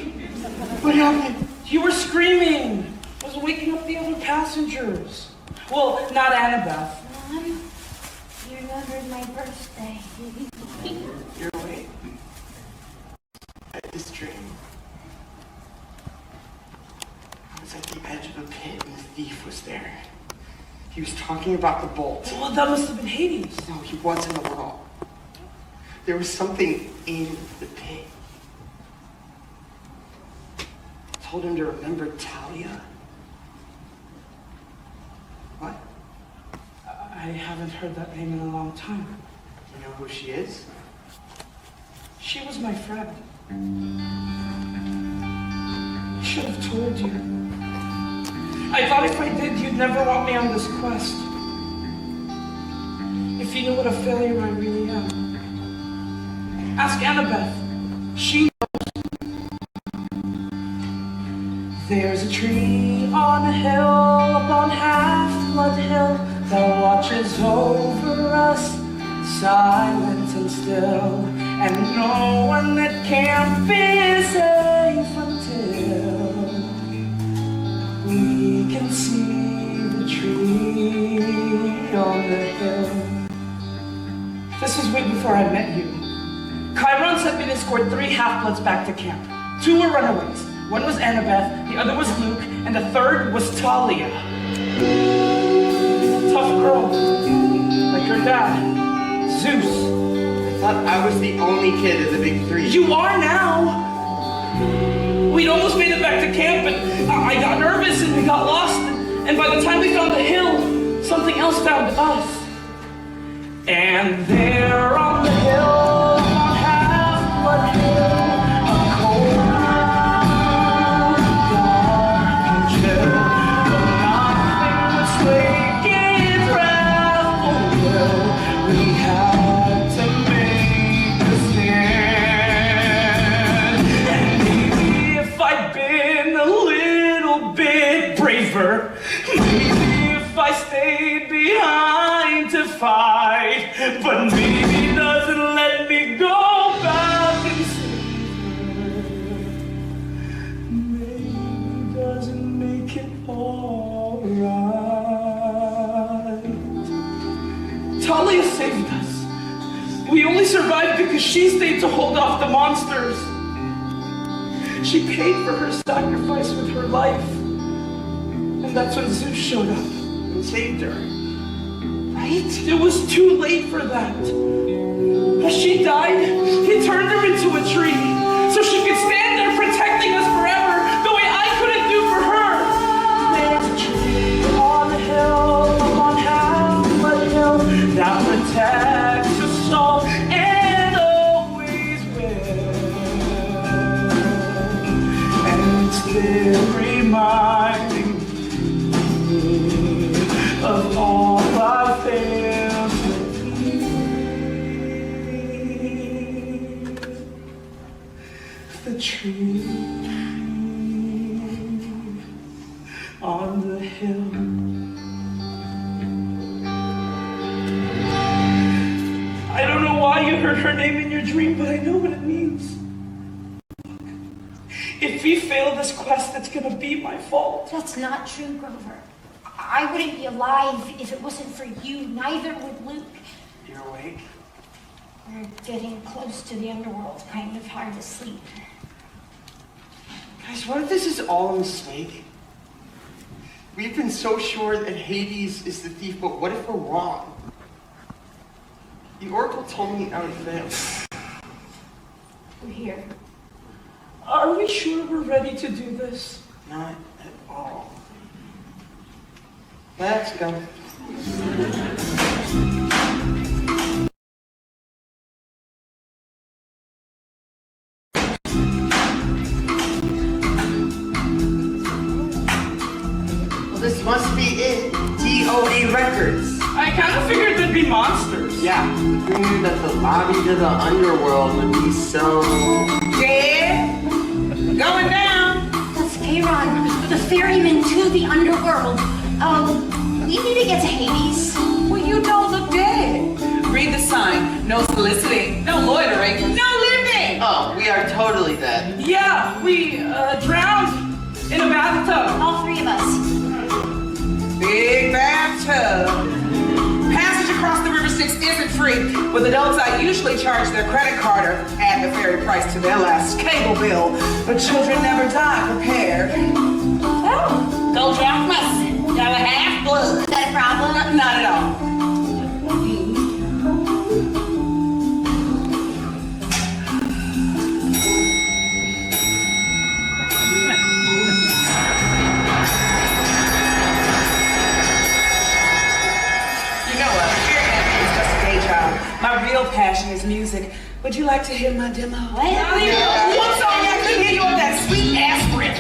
What happened? You were screaming. I was waking up the other passengers. Well, not Annabeth. Mom, you remembered my birthday. You're awake. I had this dream. of a pit and the thief was there. He was talking about the bolt. Well, that must have been Hades. No, he wasn't alone. There was something in the pit. I told him to remember Talia. What? I haven't heard that name in a long time. You know who she is? She was my friend. I should have told you. I thought if I did, you'd never want me on this quest. If you knew what a failure I really am. Ask Annabeth. She knows. There's a tree on a hill up on Half-Blood Hill that watches over us, silent and still, and no one that camp is safe until we can see the tree on the hill. This was way before I met you. Chiron sent me to escort 3 half-bloods back to camp. 2 were runaways. One was Annabeth, the other was Luke, and the third was Talia. Tough girl, like her dad, Zeus. I thought I was the only kid of the big 3. You are now! We'd almost made it back to camp, but I got nervous and we got lost, and by the time we found the hill, something else found us. And there on the hill, on Half-Blood Hill, a cold, dark and chill, but nothing was waking wrathful will. We had to make a stand. And maybe if I'd been a little bit braver, maybe if I stayed behind to fight, but maybe doesn't let me go back and save her. Maybe doesn't make it all right. Talia saved us. We only survived because she stayed to hold off the monsters. She paid for her sacrifice with her life. And that's when Zeus showed up and saved her. Right? It was too late for that. As she died, he turned her into a tree so she could stand there protecting us forever the way I couldn't do for her. There's a tree on the hill, on Half-Blood Hill, that protects us all and always will. And it's still reminding me of all I failed to be. The tree on the hill. I don't know why you heard her name in your dream, but I know what it means. If we fail this quest, it's gonna be my fault. That's not true, Grover. I wouldn't be alive if it wasn't for you. Neither would Luke. You're awake? We're getting close to the underworld. Kind of hard to sleep. Guys, what if this is all a mistake? We've been so sure that Hades is the thief, but what if we're wrong? The Oracle told me I would fail. We're here. Are we sure we're ready to do this? Not at all. Let's go. Well, this must be it. DOA Records. I kind of figured there'd be monsters. Yeah, who knew that the lobby to the underworld would be so... Dead? Going down. That's Chiron, the ferryman to the underworld. We need to get to Hades. Well, you don't look dead. Read the sign. No soliciting, no loitering, no living. Oh, we are totally dead. Yeah, we drowned in a bathtub. All 3 of us. Big bathtub. Passage across the river acoustics isn't free. With adults, I usually charge their credit card or add the fairy price to their last cable bill. But children never die prepared. Oh, Go Drachmas. You have a half-blood. is that a problem? Not at all. My real passion is music. Would you like to hear my demo? What? One song I couldn't hear you on that sweet ass breath.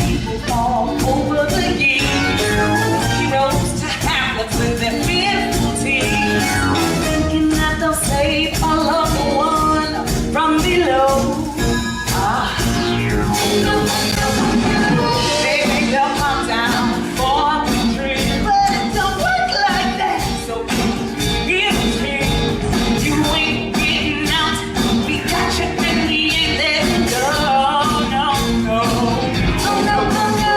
People all over the years. Heroes to Hamlets with their beautiful teeth. Thinking that they'll save a loved one from below. Maybe they'll come down for the dream, but it don't work like that. So give it to me. You ain't getting out. We got you in the end. Let it go. No, no. Oh, no, no, no.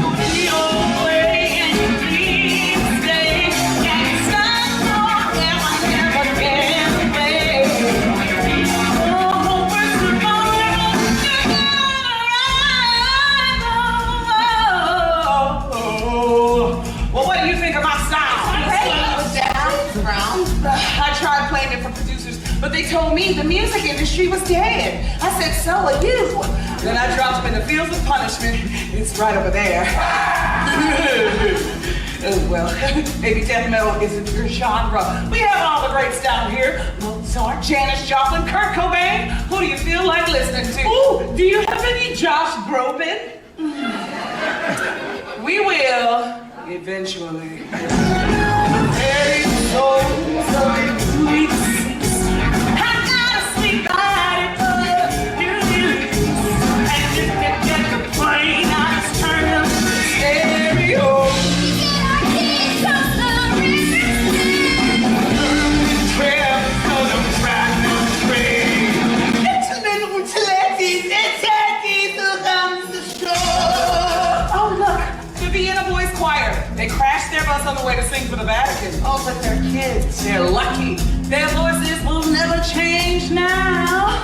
Go your way and you please stay. And it's not forever, never get away. Oh, first of all, well, what do you think of my style? I tried playing it for producers, but they told me the music industry was dead. I said, so are you. Then I dropped them in the fields of punishment. It's right over there. Oh, well, maybe death metal isn't your genre. We have all the greats down here. Mozart, Janis Joplin, Kurt Cobain. Who do you feel like listening to? Ooh, do you have any Josh Groban? We will, eventually. Very soul, so weeks. I gotta sleep at it, but you and if you get the plane, I just turn up the stereo. Oh, look, the Vienna Boys Choir. They crashed their bus on the way to sing for the Vatican. Oh, but they're kids. They're lucky. Their voices will never change now.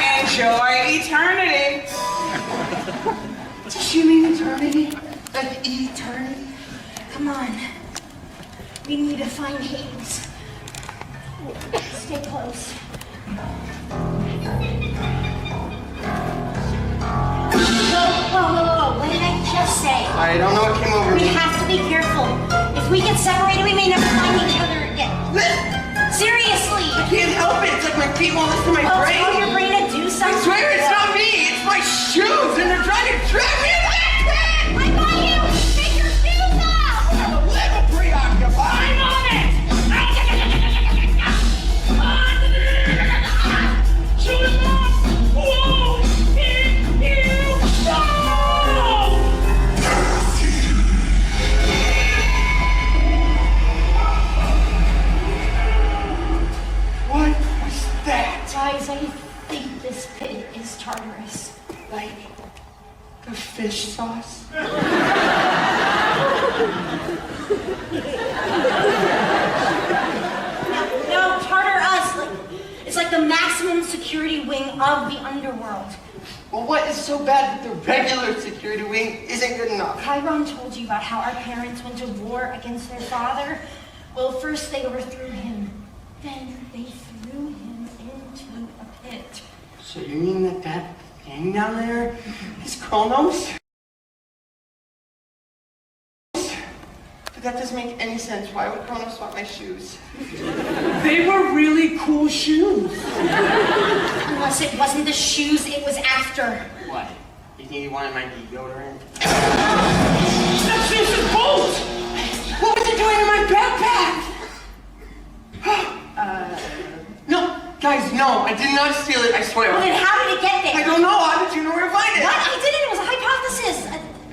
Enjoy eternity. Does she mean eternity? Eternity? Come on. We need to find Hades. Stay close. Whoa. What did I just say? I don't know what came over We me. have to be careful. If we get separated, we may never find each other again. Seriously! I can't help it. It's like my feet won't listen to my Oh, brain. tell your brain to do something. I swear it's not me. It's my shoes, and they're trying to trap me in that pit. I got you! Take your shoes off! I'm a little preoccupied. I'm on it! Shoot him up! Whoa! Here wing of the underworld. Well, what is so bad that the regular security wing isn't good enough? Chiron told you about how our parents went to war against their father. Well, first they overthrew him. Then they threw him into a pit. So you mean that thing down there is Kronos? But that doesn't make any sense. Why would Kronos want my shoes? They were really cool shoes. Unless it wasn't the shoes it was after. What? You think he wanted my deodorant? That's Jason's boat! What was it doing in my backpack? No, guys, no, I did not steal it, I swear. Well, then how did it get there? I don't know, how did you know where to find it? What? I didn't, it was a hypothesis.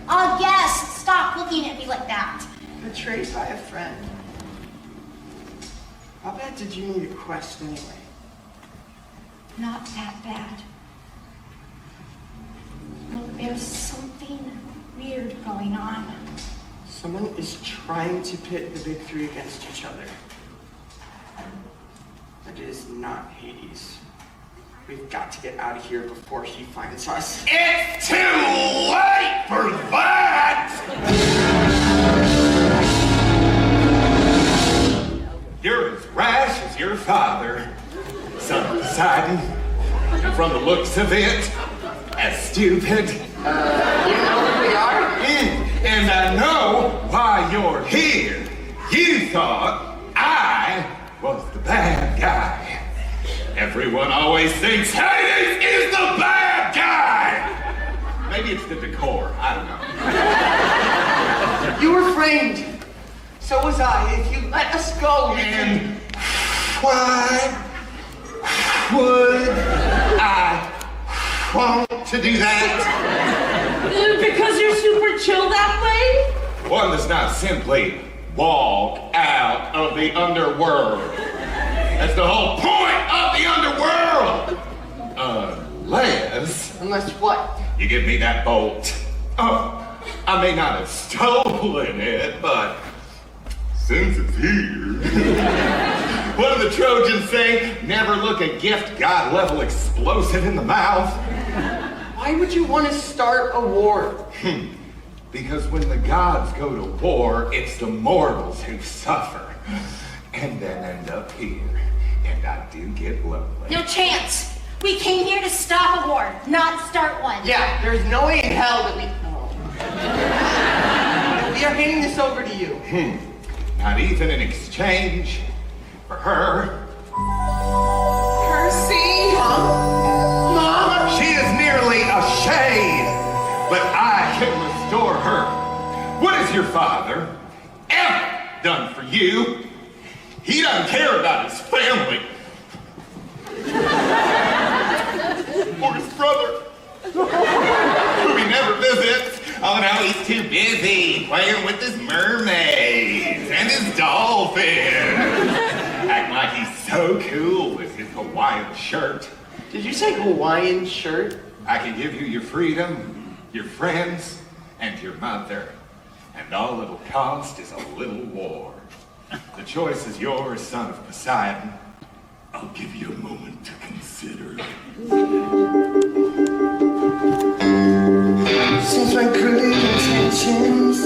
A guess. Stop looking at me like that. Betrayed by a friend. How bad did you need a quest anyway? Not that bad. Look, there's something weird going on. Someone is trying to pit the big three against each other. But it is not Hades. We've got to get out of here before he finds us. It's too late for that! You're as rash as your father, son of Poseidon, and from the looks of it, as stupid. You know who we are? And I know why you're here. You thought I was the bad guy. Everyone always thinks Hades is the bad guy! Maybe it's the decor, I don't know. You were framed. So was I. If you let us go, And why would I want to do that? Because you're super chill that way? One does not simply walk out of the underworld. That's the whole point of the underworld! Unless what? You give me that bolt. Oh, I may not have stolen it, but since it's here. What do the Trojans say? Never look a gift god-level explosive in the mouth. Why would you want to start a war? Because when the gods go to war, it's the mortals who suffer. And then end up here. And I do get lonely. No chance. We came here to stop a war, not start one. Yeah, there's no way in hell that we... We are handing this over to you. Not even in exchange for her. Percy! Mom! She is nearly a shade, but I can restore her. What has your father ever done for you? He doesn't care about his family. Or his brother, who he never visits. Oh no, he's too busy playing with his mermaids and his dolphins. Act like he's so cool with his Hawaiian shirt. Did you say Hawaiian shirt? I can give you your freedom, your friends, and your mother. And all it'll cost is a little war. The choice is yours, son of Poseidon. I'll give you a moment to consider. Since my good intentions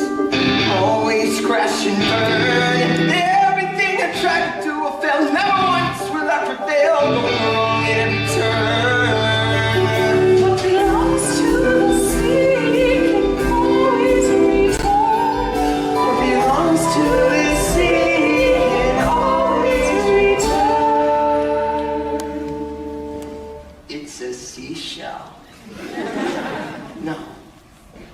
always crash and burn, everything I tried to do I failed. Never once will I prevail. Going wrong at every turn. What belongs to the sea can always return. What belongs to the sea can always return. It's a seashell. No,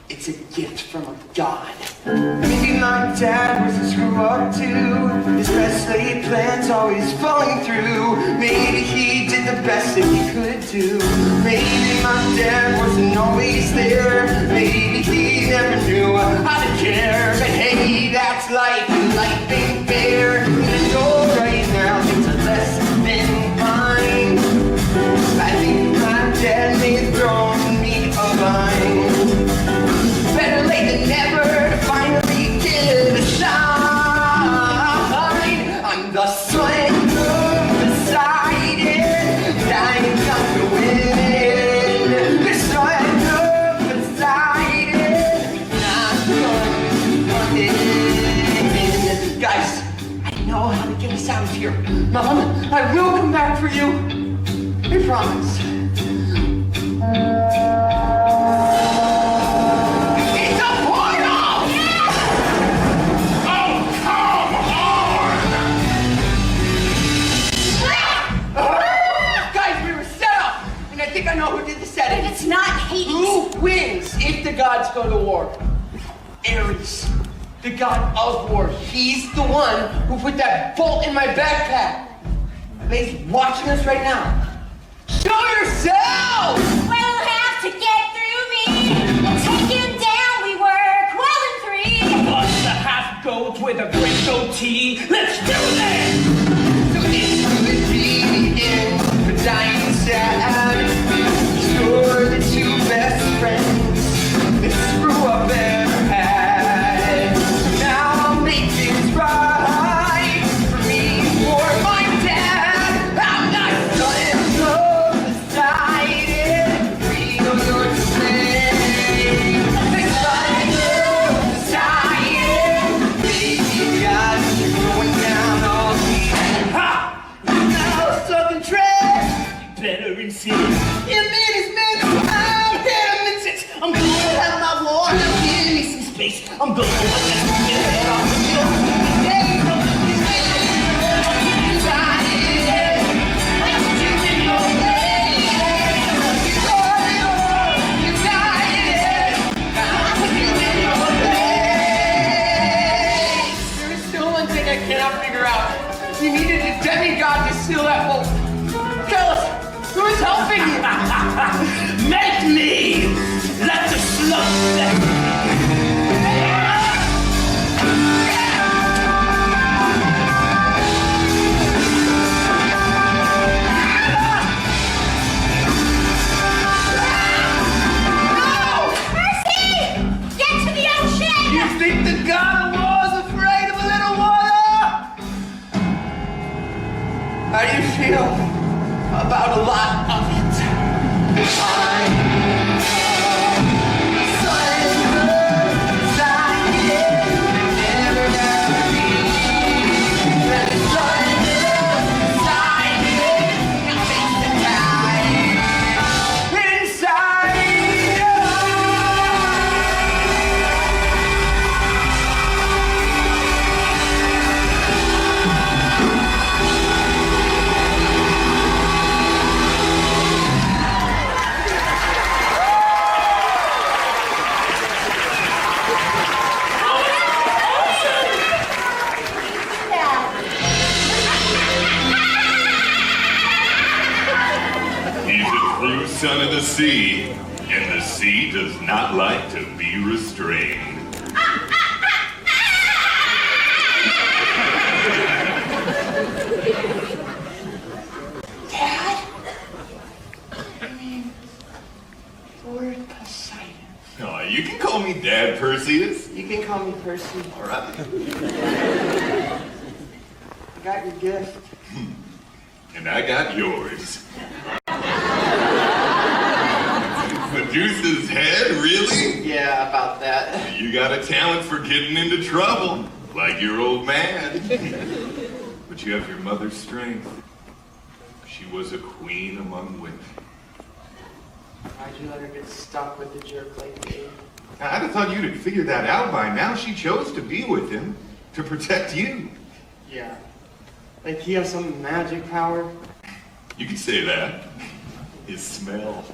it's a gift from a god. Maybe my dad was a screw up too. His best laid plans always falling through. Maybe he did the best that he could do. Maybe my dad wasn't always there. Maybe he never knew how to care. But hey, that's life, and life ain't fair. And I know right now things are less than fine. I think my dad may have thrown me a line. Better late than never to finally get a shine. I'm the son of Poseidon, and I ain't got to win. here. Mom, I will come back for you. I promise. It's a portal! Oh, come on! Guys, we were set up, and I think I know who did the setting. But it's not Hades. Who wins if the gods go to war? Ares, the god of war. He's the one who put that bolt in my backpack. He's watching us right now. Show yourself! We'll have to get through me. Take him down, we work well in three. Us the half goats with a great goatee. Let's do this! So this could be the end for dying sad. You're the two best friends that screw up ever had. So now I'll make things right for me or my dad. I'm not letting go decided. We know you're to blame. It's like you're decided. Baby, guys, you're going down all the Ha! now stuck in trash. Better insist. You made his man out there, missus. I'm gonna have my war. Now give me some space. I'm gonna let that get off the field. There is still one thing I cannot figure out. You needed a demigod to seal that bolt. Tell us, who is helping you? Make me! Let the slug Percy! Get to the ocean! You think the god of war is afraid of a little water? How do you feel about a lot of it? He's a true son of the sea, and the sea does not like to be restrained. Dad? I mean, Lord Poseidon. Oh, you can call me Dad, Perseus. You can call me Percy. All right. I got your gift. And I got yours. Medusa's head, really? Yeah, about that. You got a talent for getting into trouble, like your old man. But you have your mother's strength. She was a queen among women. Why'd you let her get stuck with a jerk like me? I'd have thought you'd have figured that out by now. She chose to be with him to protect you. Yeah. Like he has some magic power. You could say that. His smell.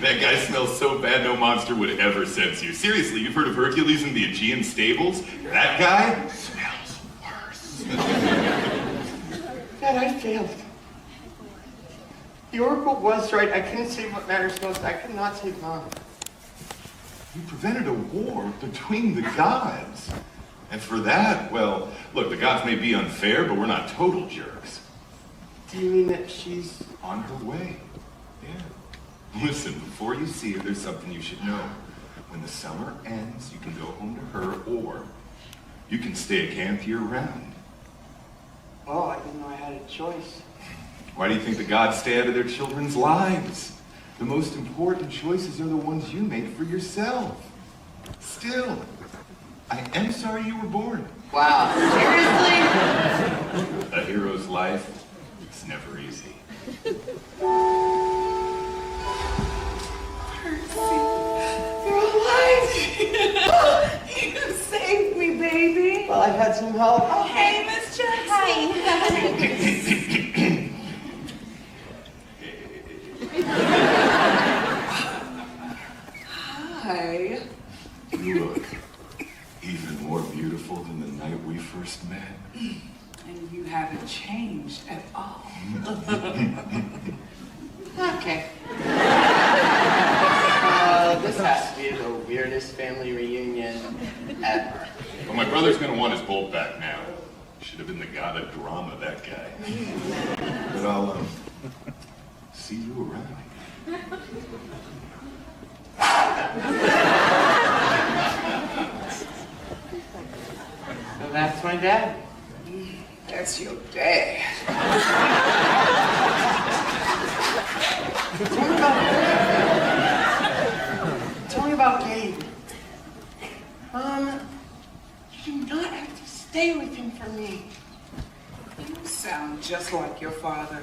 That guy smells so bad no monster would ever sense you. Seriously, you've heard of Hercules in the Aegean stables? That guy smells worse. Dad, I failed. The Oracle was right. I couldn't save what matters most. I could not save Mom. You prevented a war between the gods. And for that, well, look, the gods may be unfair, but we're not total jerks. Do you mean that she's on her way? Yeah. Listen, before you see her, there's something you should know. When the summer ends, you can go home to her, or you can stay at camp year-round. Oh, I didn't know I had a choice. Why do you think the gods stay out of their children's lives? The most important choices are the ones you make for yourself. Still, I am sorry you were born. Wow, seriously? A hero's life is never easy. You're alive! You saved me, baby! Well, I've had some help. Oh, hey, Miss Jackson! Hi. You look even more beautiful than the night we first met. And you haven't changed at all. Okay. This has to be the weirdest family reunion ever. Well, my brother's gonna want his bolt back now. Should have been the god of drama, that guy. But I'll, see you around. So that's my dad. That's your dad. Tell me about Gabe. You do not have to stay with him for me. You sound just like your father.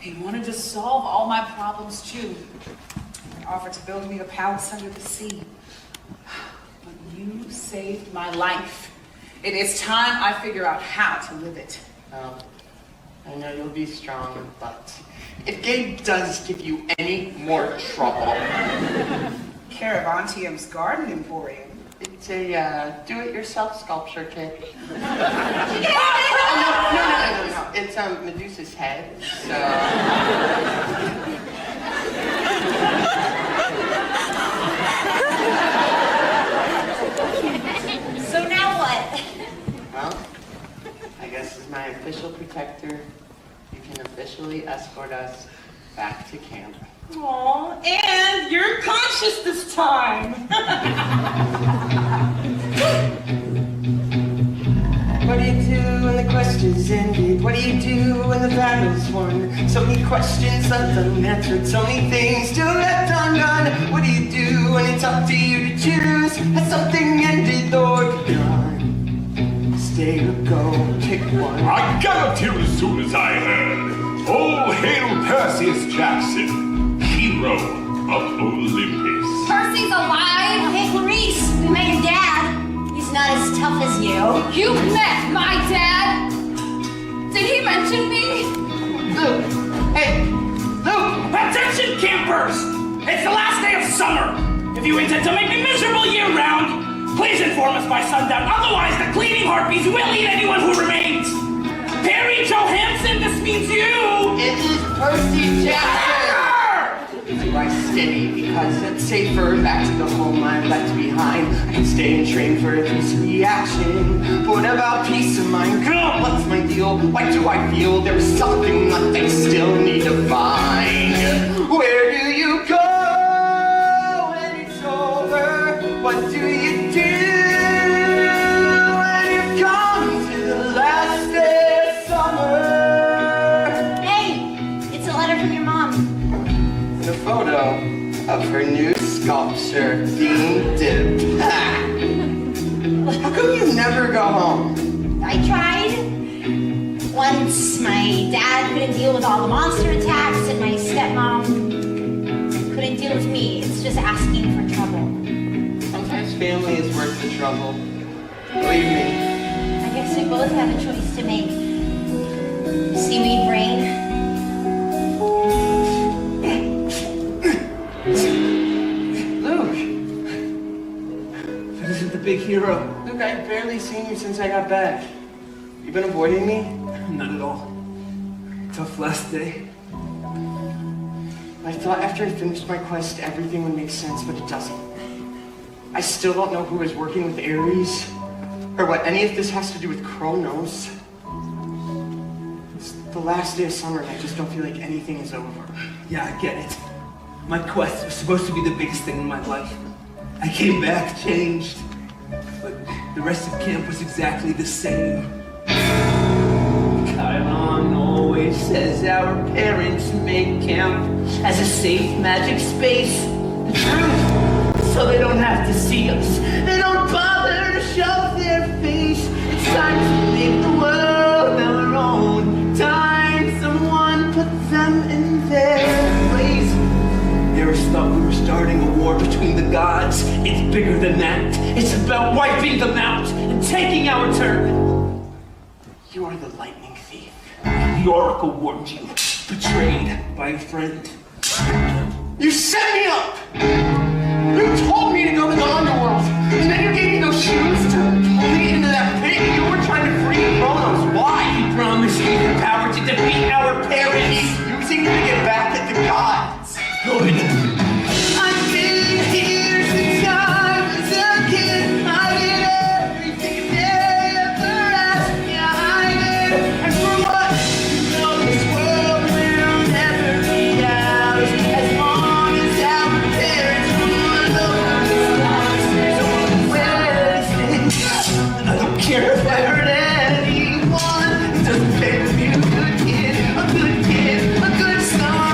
He wanted to solve all my problems too. He offered to build me a palace under the sea. But you saved my life. It is time I figure out how to live it. Oh, I know you'll be strong, but if Gabe does give you any more trouble... Caravantium's Garden Emporium. It's a, do-it-yourself sculpture kit. No. It's, Medusa's head, so... So now what? Well, I guess as my official protector, you can officially escort us back to camp. Aw, and you're conscious this time. What do you do when the quest is ended? What do you do when the battle's won? So many questions left unanswered, so many things still left undone. What do you do when it's up to you to choose? Has something ended or begun? Stay or go, pick one. I galloped here as soon as I heard. All hail Percy Jackson, hero of Olympus. Percy's alive! Hey, Clarice, we met your dad. He's not as tough as you. You met my dad? Did he mention me? Luke! Hey! Luke! Attention, campers! It's the last day of summer. If you intend to make me miserable year-round, please inform us by sundown. Otherwise, the cleaning harpies will eat anyone who remains. Perry Johansson, this means you! It is Percy Jackson! Do I stay because it's safer back to the home I left behind? I can stay and train for a piece of the action. But what about peace of mind? God, what's my deal? Why do I feel there's something that I still need to find? Where do you go when it's over? What do you do when you come to the last day of summer? Hey, it's a letter from your mom. A photo of her new sculpture being dipped. How come you never go home? I tried. Once my dad couldn't deal with all the monster attacks, and my stepmom couldn't deal with me. It's just asking for trouble. Sometimes family is worth the trouble. Believe me. I guess we both have a choice to make. Seaweed brain. Luke! That isn't the big hero. Luke, I've barely seen you since I got back. You been avoiding me? Not at all. Tough last day. I thought after I finished my quest, everything would make sense, but it doesn't. I still don't know who is working with Ares, or what any of this has to do with Kronos. It's the last day of summer, and I just don't feel like anything is over. Yeah, I get it. My quest was supposed to be the biggest thing in my life. I came back changed, but the rest of camp was exactly the same. Chiron always says our parents made camp as a safe magic space. The truth, so they don't have to see us. They don't bother to show their face. It's time to make the world our own. Time someone put them in their place. They always thought we were starting a war between the gods. It's bigger than that. It's about wiping them out and taking our turn. You are the lightning thief. The oracle warned you. Betrayed by a friend. You set me up! You told me to go to the underworld, and then you gave me those shoes to lead into that pit. You were trying to free Kronos. Why? He promised me the power to defeat our parents. He's using me to get back at the gods. Good. I've been here since I was a kid. I did everything they ever asked me. I did. And for what? You know this world will never be ours as long as our parents rule over us. So where is it? I don't care if I hurt anyone. It doesn't pay to be a good kid, a good kid, a good son.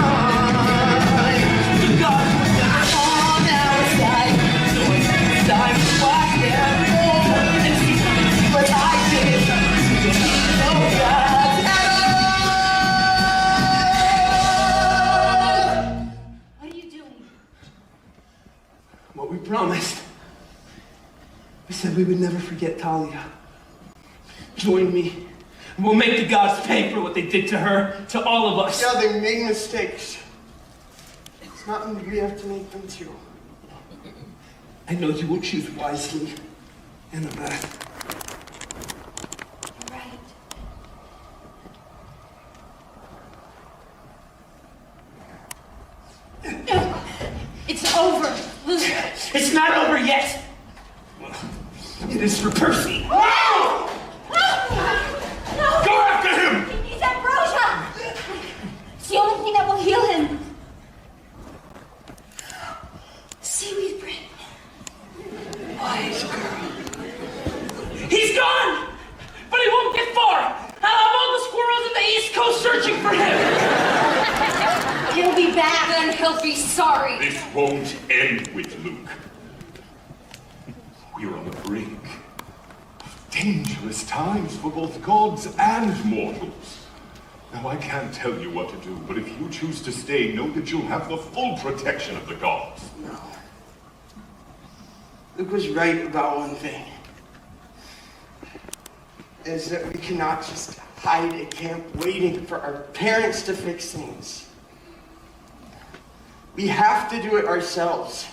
What we promised. We said we would never forget Talia. Join me. We'll make the gods pay for what they did to her, to all of us. Yeah, they made mistakes. It's not that we have to make them too. I know you will choose wisely, Annabeth. You're right. It's over. It's not over yet. It is for Percy. No! Go after him! He's ambrosia! It's the only thing that will heal him. Seaweed bread. Wise girl. He's gone! But he won't get far! I'll have all the squirrels in the East Coast searching for him! He'll be back, then he'll be sorry. This won't end with Luke. We're on the brink of dangerous times for both gods and mortals. Now, I can't tell you what to do, but if you choose to stay, know that you'll have the full protection of the gods. No. Luke was right about one thing. Is that we cannot just hide at camp waiting for our parents to fix things. We have to do it ourselves.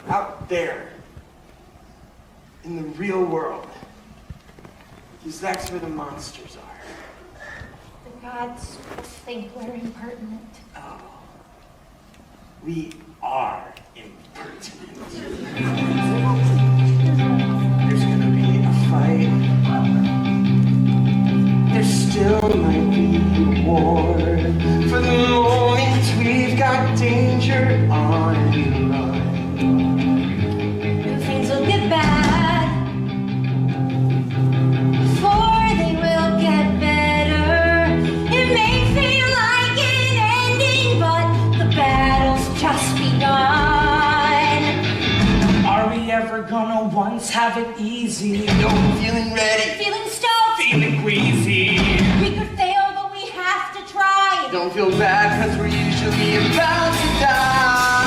Out there. In the real world. Because that's where the monsters are. The gods will think we're impertinent. Oh. We are impertinent. There's gonna be a fight. There still might be a war. For the moment we've got danger on the run. And things will get bad before they will get better. It may feel like an ending, but the battle's just begun. Are we ever gonna once have it easy? No, feeling ready. Feeling stoked. Feeling queasy. We could fail, but we have to try. Don't feel bad, cause we're usually about to die.